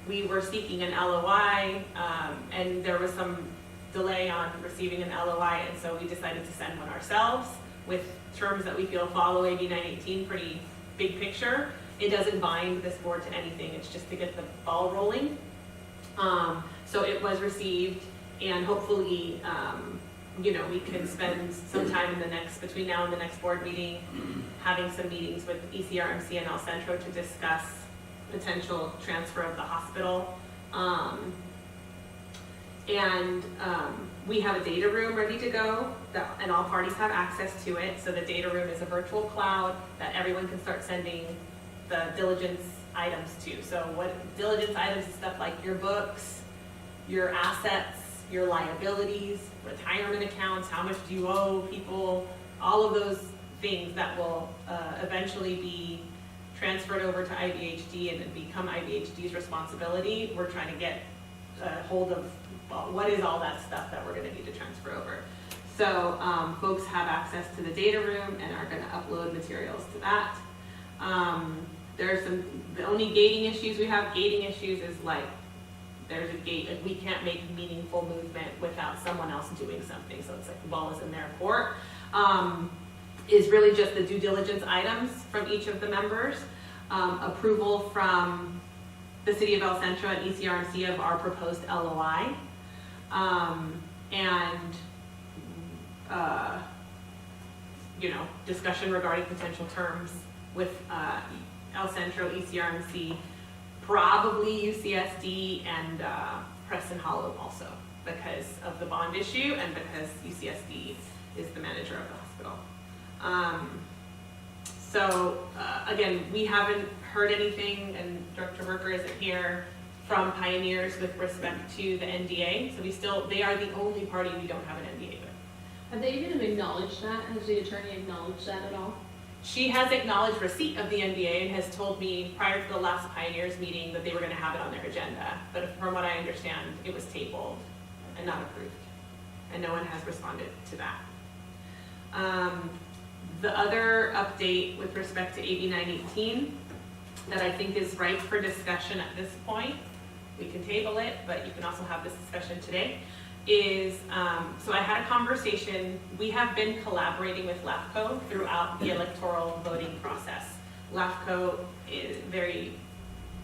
We were seeking an LOI, and there was some delay on receiving an LOI, and so we decided to send one ourselves with terms that we feel follow AB 918, pretty big picture. It doesn't bind this board to anything, it's just to get the ball rolling. So it was received, and hopefully, we can spend some time between now and the next board meeting, having some meetings with ECRMC and El Centro to discuss potential transfer of the hospital. We have a data room ready to go, and all parties have access to it. So the data room is a virtual cloud that everyone can start sending the diligence items to. So what diligence items is stuff like your books, your assets, your liabilities, retirement accounts, how much do you owe people, all of those things that will eventually be transferred over to IVHD and then become IVHD's responsibility. We're trying to get hold of what is all that stuff that we're going to need to transfer over. So folks have access to the data room and are going to upload materials to that. There are the only gating issues we have. Gating issues is like, there's a gate, like we can't make meaningful movement without someone else doing something. So it's like the ball is in their court. Is really just the due diligence items from each of the members. Approval from the City of El Centro and ECRMC of our proposed LOI. Discussion regarding potential terms with El Centro, ECRMC, probably UCSD, and Preston Hollow also, because of the bond issue and because UCSD is the manager of the hospital. Again, we haven't heard anything, and Director Worker isn't here, from Pioneers with respect to the NDA. So they are the only party we don't have an NDA with. Have they even acknowledged that? Has the attorney acknowledged that at all? She has acknowledged receipt of the NDA and has told me prior to the last Pioneers meeting that they were going to have it on their agenda. But from what I understand, it was tabled and not approved. And no one has responded to that. The other update with respect to AB 918 that I think is ripe for discussion at this point, we can table it, but you can also have this discussion today, is, so I had a conversation. We have been collaborating with LAFCO throughout the electoral voting process. LAFCO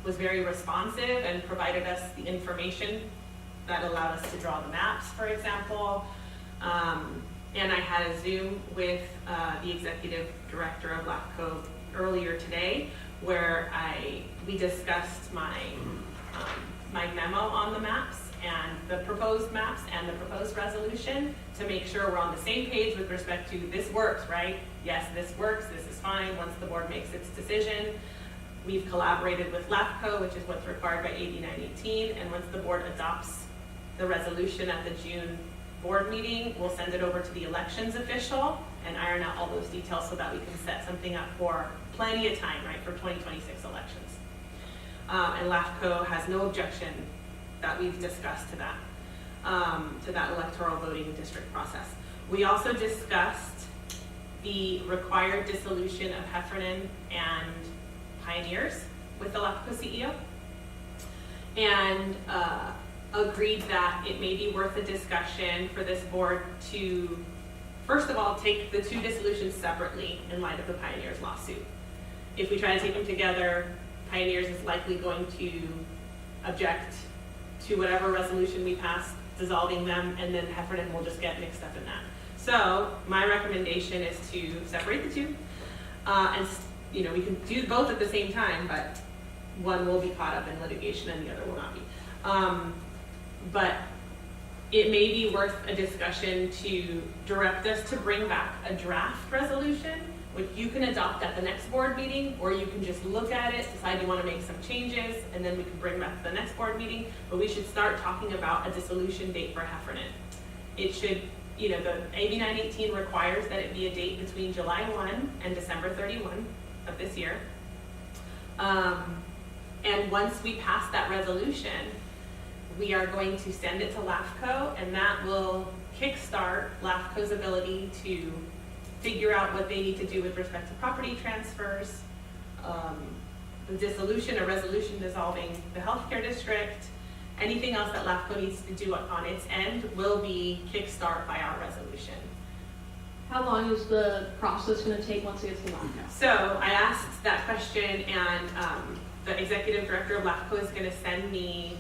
was very responsive and provided us the information that allowed us to draw the maps, for example. And I had a Zoom with the executive director of LAFCO earlier today, where we discussed my memo on the maps and the proposed maps and the proposed resolution to make sure we're on the same page with respect to this works, right? Yes, this works, this is fine once the board makes its decision. We've collaborated with LAFCO, which is what's required by AB 918, and once the board adopts the resolution at the June board meeting, we'll send it over to the elections official and iron out all those details so that we can set something up for plenty of time, right, for 2026 elections. And LAFCO has no objection that we've discussed to that electoral voting district process. We also discussed the required dissolution of Heffernan and Pioneers with the LAFCO CEO, and agreed that it may be worth a discussion for this board to, first of all, take the two dissolutions separately in light of the Pioneers lawsuit. If we try to take them together, Pioneers is likely going to object to whatever resolution we pass dissolving them, and then Heffernan will just get mixed up in that. So my recommendation is to separate the two, and we can do both at the same time, but one will be caught up in litigation and the other will not be. But it may be worth a discussion to direct us to bring back a draft resolution, which you can adopt at the next board meeting, or you can just look at it, decide you want to make some changes, and then we can bring back to the next board meeting. But we should start talking about a dissolution date for Heffernan. It should, the AB 918 requires that it be a date between July 1 and December 31 of this year. And once we pass that resolution, we are going to send it to LAFCO, and that will kickstart LAFCO's ability to figure out what they need to do with respect to property transfers, the dissolution or resolution dissolving the healthcare district. Anything else that LAFCO needs to do on its end will be kickstart by our resolution. How long is the process going to take once it gets to LAFCO? So I asked that question, and the executive director of LAFCO is going to send me,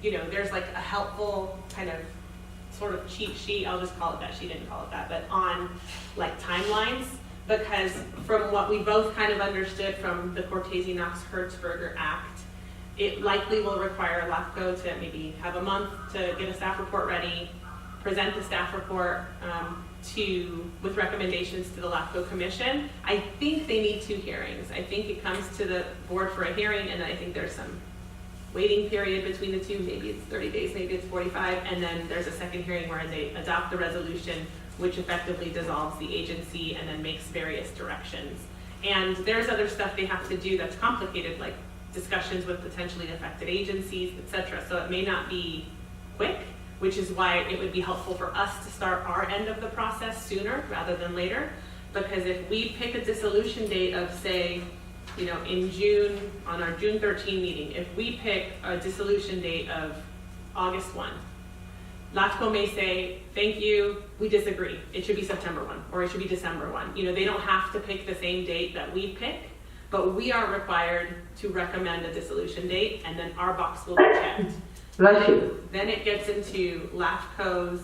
there's like a helpful kind of sort of cheat sheet, I'll just call it that, she didn't call it that, but on like timelines, because from what we both kind of understood from the Cortese-Knox-Hertzberger Act, it likely will require LAFCO to maybe have a month to get a staff report ready, present the staff report with recommendations to the LAFCO Commission. I think they need 2 hearings. I think it comes to the board for a hearing, and I think there's some waiting period between the two. Maybe it's 30 days, maybe it's 45, and then there's a second hearing where they adopt the resolution which effectively dissolves the agency and then makes various directions. And there's other stuff they have to do that's complicated, like discussions with potentially affected agencies, et cetera. So it may not be quick, which is why it would be helpful for us to start our end of the process sooner rather than later. Because if we pick a dissolution date of, say, you know, in June, on our June 13 meeting, if we pick a dissolution date of August 1, LAFCO may say, thank you, we disagree. It should be September 1, or it should be December 1. You know, they don't have to pick the same date that we pick, but we are required to recommend a dissolution date, and then our box will be checked. Bless you. Then it gets into LAFCO's,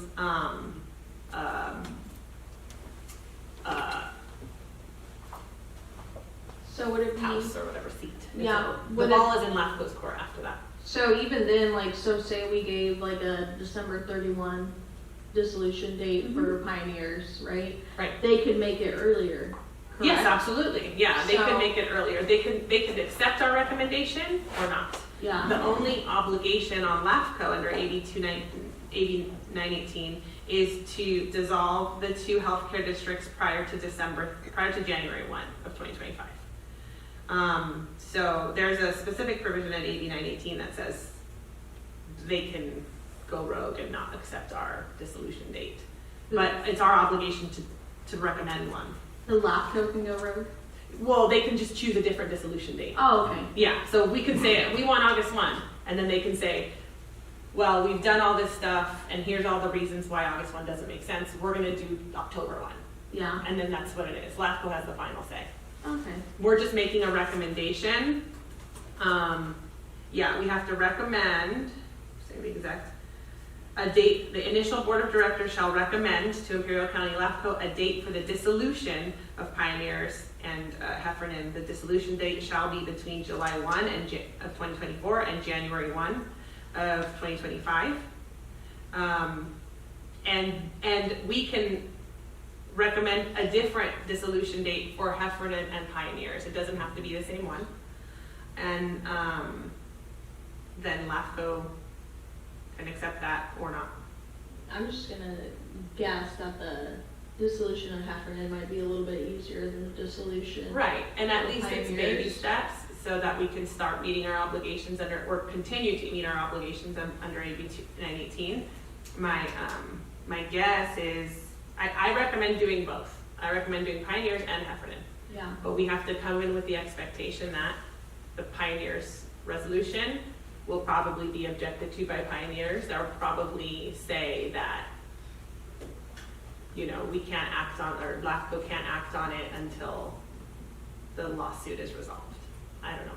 So would it be, house or whatever seat. Yeah, The would ball is in LAFCO's court after that. so even then, like, so say we gave like a December 31 dissolution date for pioneers, right? Right. They could make it earlier, correct? Yes, absolutely. Yeah, they could So- make it earlier. They could accept our recommendation or not. Yeah. The only obligation on LAFCO under 8918 is to dissolve the 2 healthcare districts prior to January 1 of 2025. So there's a specific provision at 8918 that says they can go rogue and not accept our dissolution date. But it's our obligation to recommend one. The LAFCO can go rogue? Well, they can just choose a different dissolution date. Oh, okay. Yeah, so we could say, we want August 1, and then they can say, well, we've done all this stuff, and here's all the reasons why August 1 doesn't make sense. We're gonna do October 1. Yeah, And then that's what it is. LAFCO has the final say. okay. We're just making a recommendation. Yeah, we have to recommend, say the exact, a date, the initial board of directors shall recommend to Imperial County LAFCO a date for the dissolution of Pioneers and Heffernan. The dissolution date shall be between July 1 of 2024 and January 1 of 2025. And we can recommend a different dissolution date for Heffernan and Pioneers. It doesn't have to be the same one. And then LAFCO can accept that or not. I'm just gonna guess that the dissolution of Heffernan might be a little bit easier than the dissolution. Right, and at least it's baby Pioneers. steps so that we can start meeting our obligations under, or continue to meet our obligations under AB 918. My guess is, I recommend doing both. I recommend doing Pioneers and Heffernan. Yeah, But we have to come in with the expectation that the Pioneers resolution will probably be objected to by Pioneers. They'll probably say that, you know, we can't act on, or LAFCO can't act on it until the lawsuit is resolved. I don't know.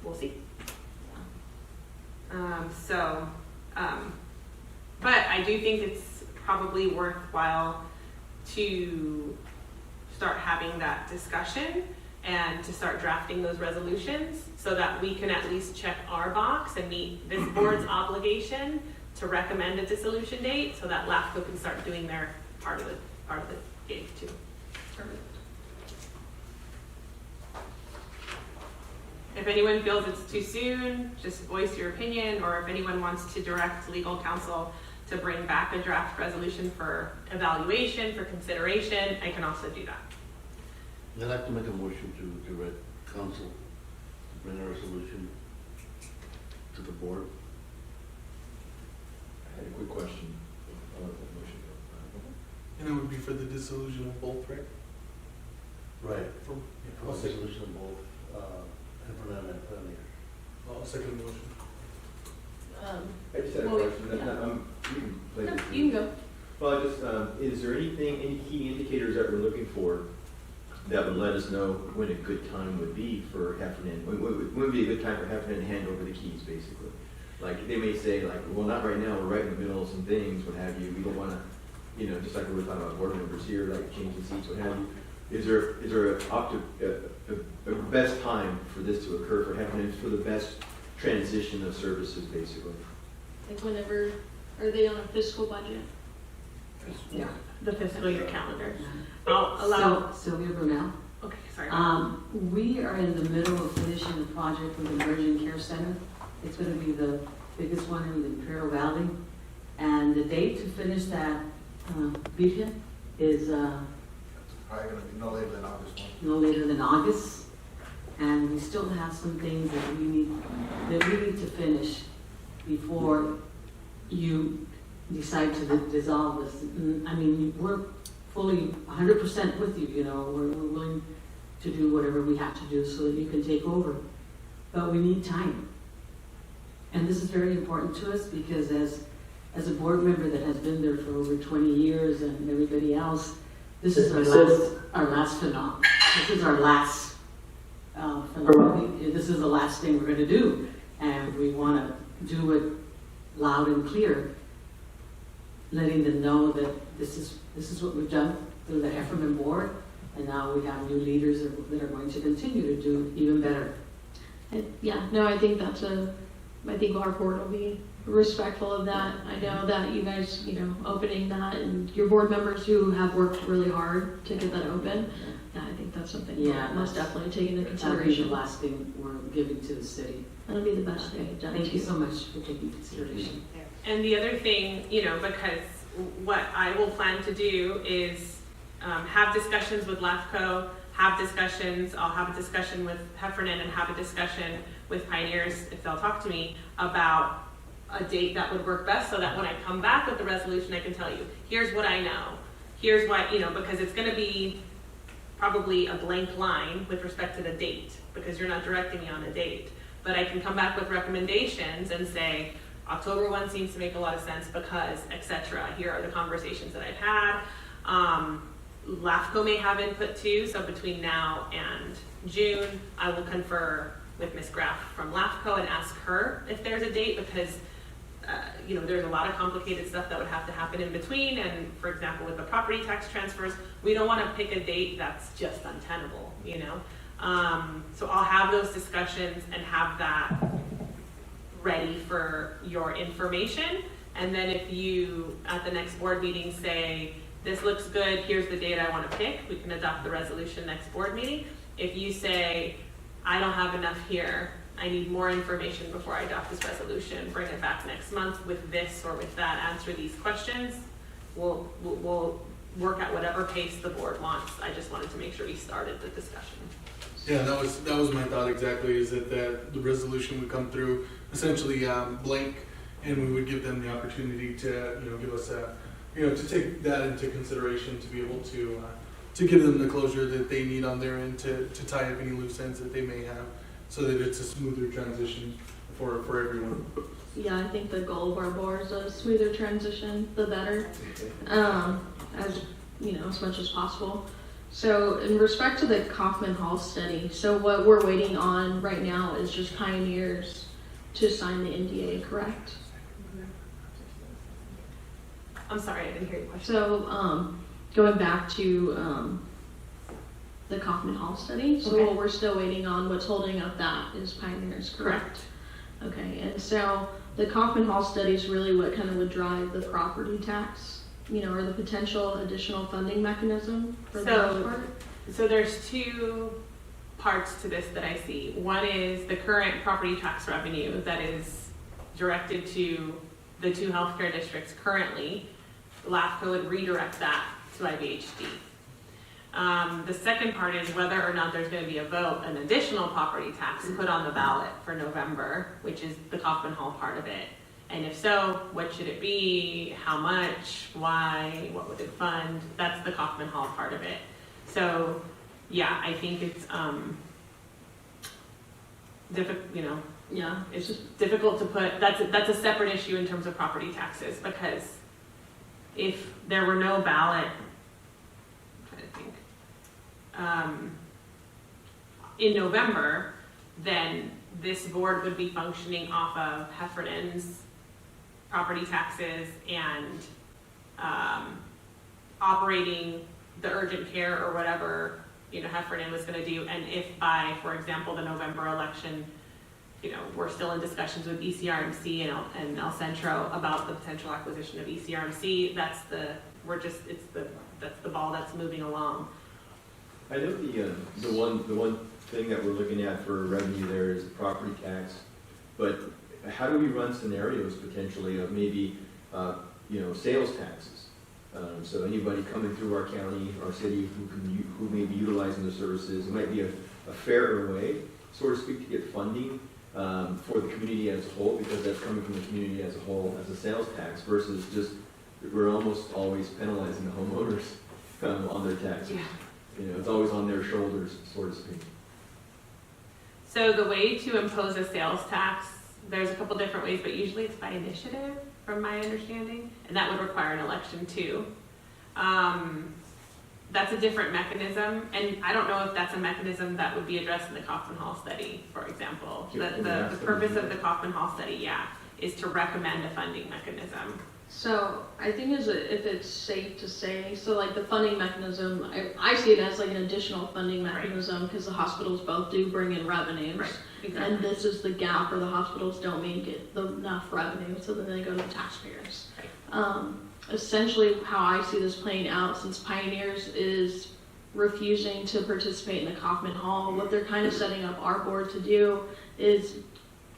We'll see. But I do think it's probably worthwhile to start having that discussion and to start drafting those resolutions so that we can at least check our box and meet this board's obligation to recommend a dissolution date so that LAFCO can start doing their part of the gig too. If anyone feels it's too soon, just voice your opinion, or if anyone wants to direct legal counsel to bring back a draft resolution for evaluation, for consideration, I can also do that. I'd like to make a motion to direct council to bring a resolution to the board. I had a quick question. I'll let that motion go. And it would be for the dissolution of both, right? Right. For, For the resolution of both, Heffernan and Pioneer. I'll second the motion. I just had a Well, question. yeah. You can play No, this. you can go. Well, I just, is there anything, any key indicators that we're looking for that would let us know when a good time would be for Heffernan? When would be a good time for Heffernan to hand over the keys, basically? Like, they may say, like, well, not right now, we're right in the middle of some things, what have you, we don't wanna, you know, just like we were talking about board members here, like changing seats, what have you. Is there a best time for this to occur for Heffernan, for the best transition of services, basically? Like whenever, are they on a fiscal budget? Yeah. The fiscal year calendar. I'll allow, Sylvia Brunel. okay, sorry. We are in the middle of finishing the project with the Emerging Care Center. It's going to be the biggest one in the Imperial Valley. And the date to finish that, Virgen, is Probably gonna be no later than August 1. no later than August. And we still have some things that we need to finish before you decide to dissolve this. I mean, we're fully 100% with you, you know, we're willing to do whatever we have to do so that you can take over. But we need time. And this is very important to us because as a board member that has been there for over 20 years and everybody else, this is our last finale. This is our last finale. This is the last thing we're going to do. And we want to do it loud and clear, letting them know that this is what we've done through the Heffernan board. And now we have new leaders that are going to continue to do even better. Yeah, no, I think I think our board will be respectful of that. I know that you guys, you know, opening that and your board members who have worked really hard to get that open. Yeah, I think that's something Yeah, most definitely take into That'll be the consideration. last thing we're giving to the city. That'll be the best thing done. Thank you so much for taking consideration. And the other thing, you know, because what I will plan to do is have discussions with LAFCO, I'll have a discussion with Heffernan and have a discussion with Pioneers, if they'll talk to me, about a date that would work best so that when I come back with the resolution, I can tell you, here's what I know. Here's what, you know, because it's gonna be probably a blank line with respect to the date, because you're not directing me on a date. But I can come back with recommendations and say, October 1 seems to make a lot of sense because, et cetera. Here are the conversations that I've had. LAFCO may have input too, so between now and June, I will confer with Ms. Graff from LAFCO and ask her if there's a date because, you know, there's a lot of complicated stuff that would have to happen in between. And for example, with the property tax transfers, we don't want to pick a date that's just untenable, you know? So I'll have those discussions and have that ready for your information. And then if you, at the next board meeting, say, this looks good, here's the date I want to pick, we can adopt the resolution next board meeting. If you say, I don't have enough here, I need more information before I adopt this resolution, bring it back next month with this or with that, answer these questions, we'll work at whatever pace the board wants. I just wanted to make sure we started the discussion. Yeah, that was my thought exactly, is that the resolution would come through essentially blank, and we would give them the opportunity to, you know, give us a, you know, to take that into consideration, to be able to give them the closure that they need on their end to tie up any loose ends that they may have, so that it's a smoother transition for everyone. Yeah, I think the goal of our board is a smoother transition, the better, as you know, as much as possible. So in respect to the Kaufman Hall study, so what we're waiting on right now is just Pioneers to sign the NDA, correct? I'm sorry, I didn't hear your question. So going back to the Kaufman Hall study, so Okay. what we're still waiting on, what's holding up that is Pioneers, correct? Okay, and so the Kaufman Hall study is really what kind of would drive the property tax, you know, or the potential additional funding mechanism for the most part? So there's two parts to this that I see. One is the current property tax revenue that is directed to the two healthcare districts currently. LAFCO would redirect that to IVHD. The second part is whether or not there's going to be a vote, an additional property tax put on the ballot for November, which is the Kaufman Hall part of it. And if so, what should it be? How much? Why? What would it fund? That's the Kaufman Hall part of it. So, yeah, I think it's difficult. You know, Yeah, it's just difficult to put. That's a separate issue in terms of property taxes, because if there were no ballot, I'm trying to think, in November, then this board would be functioning off of Heffernan's property taxes and operating the urgent care or whatever, you know, Heffernan was going to do. And if by, for example, the November election, you know, we're still in discussions with ECRMC and El Centro about the potential acquisition of ECRMC, that's the ball that's moving along. I know the one thing that we're looking at for revenue there is the property tax, but how do we run scenarios potentially of maybe, you know, sales taxes? So anybody coming through our county, our city, who may be utilizing the services, it might be a fairer way, so to speak, to get funding for the community as a whole, because that's coming from the community as a whole as a sales tax versus just, we're almost always penalizing the homeowners on their taxes. Yeah. You know, it's always on their shoulders, so to speak. So the way to impose a sales tax, there's a couple different ways, but usually it's by initiative, from my understanding, and that would require an election too. That's a different mechanism, and I don't know if that's a mechanism that would be addressed in the Kaufman Hall study, for example. The purpose of the Kaufman Hall study, yeah, is to recommend a funding mechanism. So I think if it's safe to say, so like the funding mechanism, I see it as like an additional funding mechanism because the hospitals both do bring in revenues. Right, exactly. And this is the gap where the hospitals don't make it enough revenue, so then they go to the taxpayers. Essentially how I see this playing out, since Pioneers is refusing to participate in the Kaufman Hall, what they're kind of setting up our board to do is,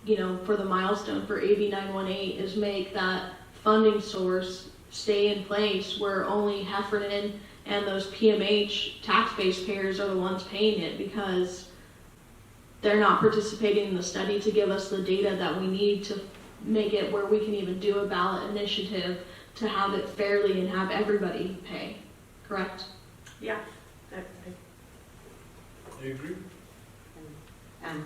you know, for the milestone for AB 918 is make that funding source stay in place where only Heffernan and those PMH tax-based payers are the ones paying it, because they're not participating in the study to give us the data that we need to make it where we can even do a ballot initiative to have it fairly and have everybody pay, correct? Yeah. I agree.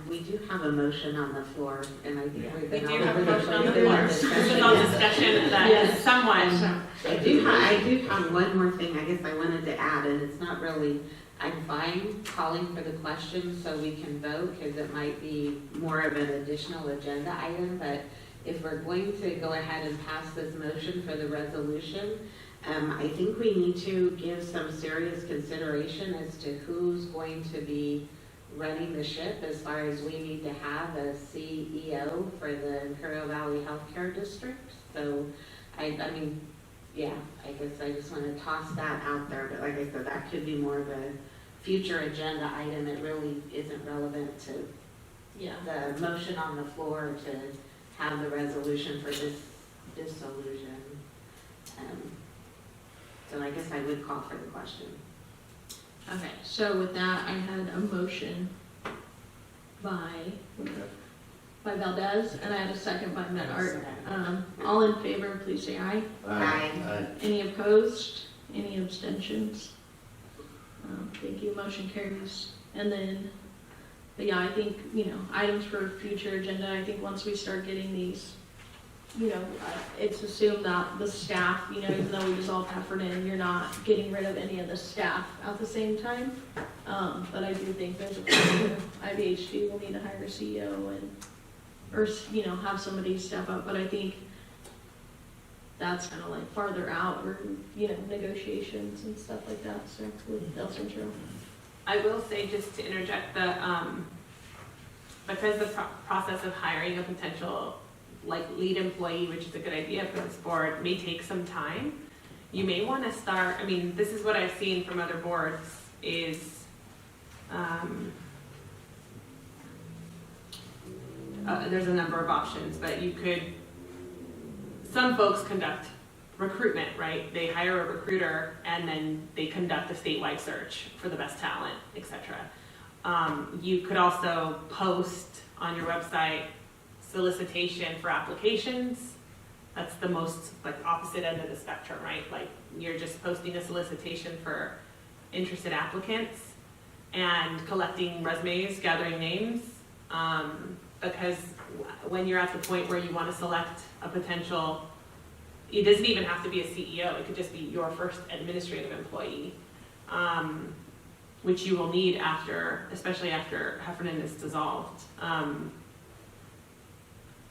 We do have a motion on the floor, and I think we've We been do all have a over the motion on the place. floor. This is all discussion that Yes. someone, I do have one more thing I guess I wanted to add, and it's not really, I'm fine calling for the question so we can vote, because it might be more of an additional agenda item, but if we're going to go ahead and pass this motion for the resolution, I think we need to give some serious consideration as to who's going to be running the ship, as far as we need to have a CEO for the Imperial Valley Healthcare District. So, I mean, yeah, I guess I just want to toss that out there, but like I said, that could be more of a future agenda item. It really isn't relevant to the motion on the floor to have the resolution for this dissolution. So I guess I would call for the question. Okay, so with that, I had a motion by Valdez, and I had a second by Menard. All in favor, please say aye. Aye. Any opposed? Any abstentions? Thank you, motion carries. And then, but yeah, I think, you know, items for future agenda, I think once we start getting these, you know, it's assumed that the staff, you know, even though we dissolved Heffernan, you're not getting rid of any of the staff at the same time. But I do think there's a IVHD will need to hire a CEO and, or, you know, have somebody step up. But I think that's kind of like farther out, or, you know, negotiations and stuff like that. So with El Centro. I will say, just to interject, because the process of hiring a potential lead employee, which is a good idea for this board, may take some time. You may want to start, I mean, this is what I've seen from other boards, is there's a number of options, but you could, some folks conduct recruitment, right? They hire a recruiter and then they conduct a statewide search for the best talent, etc. You could also post on your website solicitation for applications. That's the most opposite end of the spectrum, right? Like, you're just posting a solicitation for interested applicants and collecting resumes, gathering names, because when you're at the point where you want to select a potential, it doesn't even have to be a CEO, it could just be your first administrative employee, which you will need after, especially after Heffernan is dissolved.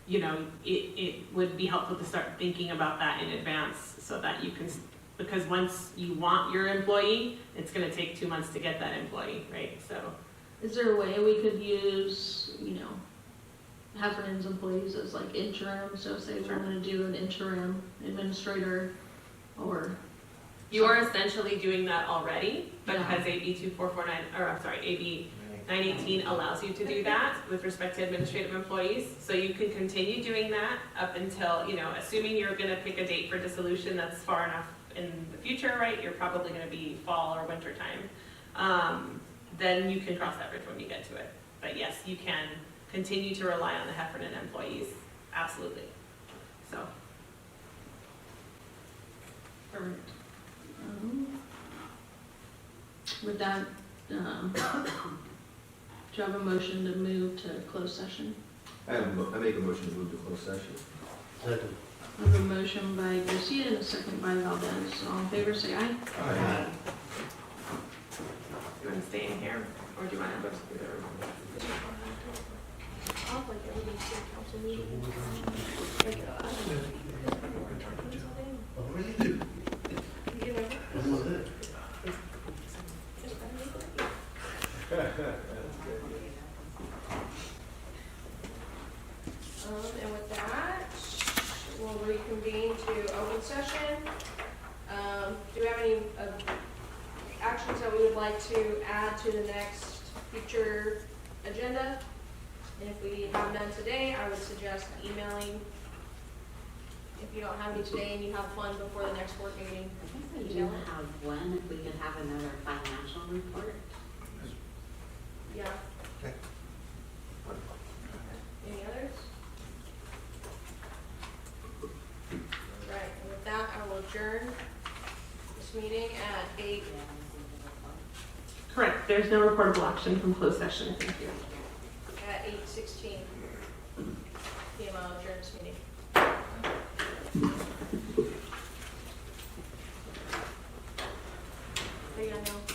You know, it would be helpful to start thinking about that in advance, so that you can, because once you want your employee, it's going to take 2 months to get that employee, right? So, is there a way we could use, you know, Heffernan's employees as like interim? So say we want to do an interim administrator, or you are essentially doing that already, because Yeah. AB 2449, or I'm sorry, AB 918 allows you to do that with respect to administrative employees. So you can continue doing that up until, you know, assuming you're going to pick a date for dissolution that's far enough in the future, right, you're probably gonna be fall or winter time, then you can cross that bridge when you get to it. But yes, you can continue to rely on the Heffernan employees, absolutely, so. With that, do you have a motion to move to closed session? I make a motion to move to closed session. Second. I have a motion by Garcia and a second by Valdez. All in favor, say aye. Aye. You wanna stay in here, or do you wanna go to the other room? Oh, really? When was it? And with that, we'll reconvene to open session. Do we have any actions that we would like to add to the next future agenda? And if we have none today, I would suggest emailing. If you don't have any today and you have one before the next board meeting. I think we do have one, if we could have another financial report. Yeah. Okay. Any others? Right, and with that, I will adjourn this meeting at 8. Correct, there's no reportable action from closed session, thank you. At 8:16 p.m. I'll adjourn this meeting. There you go.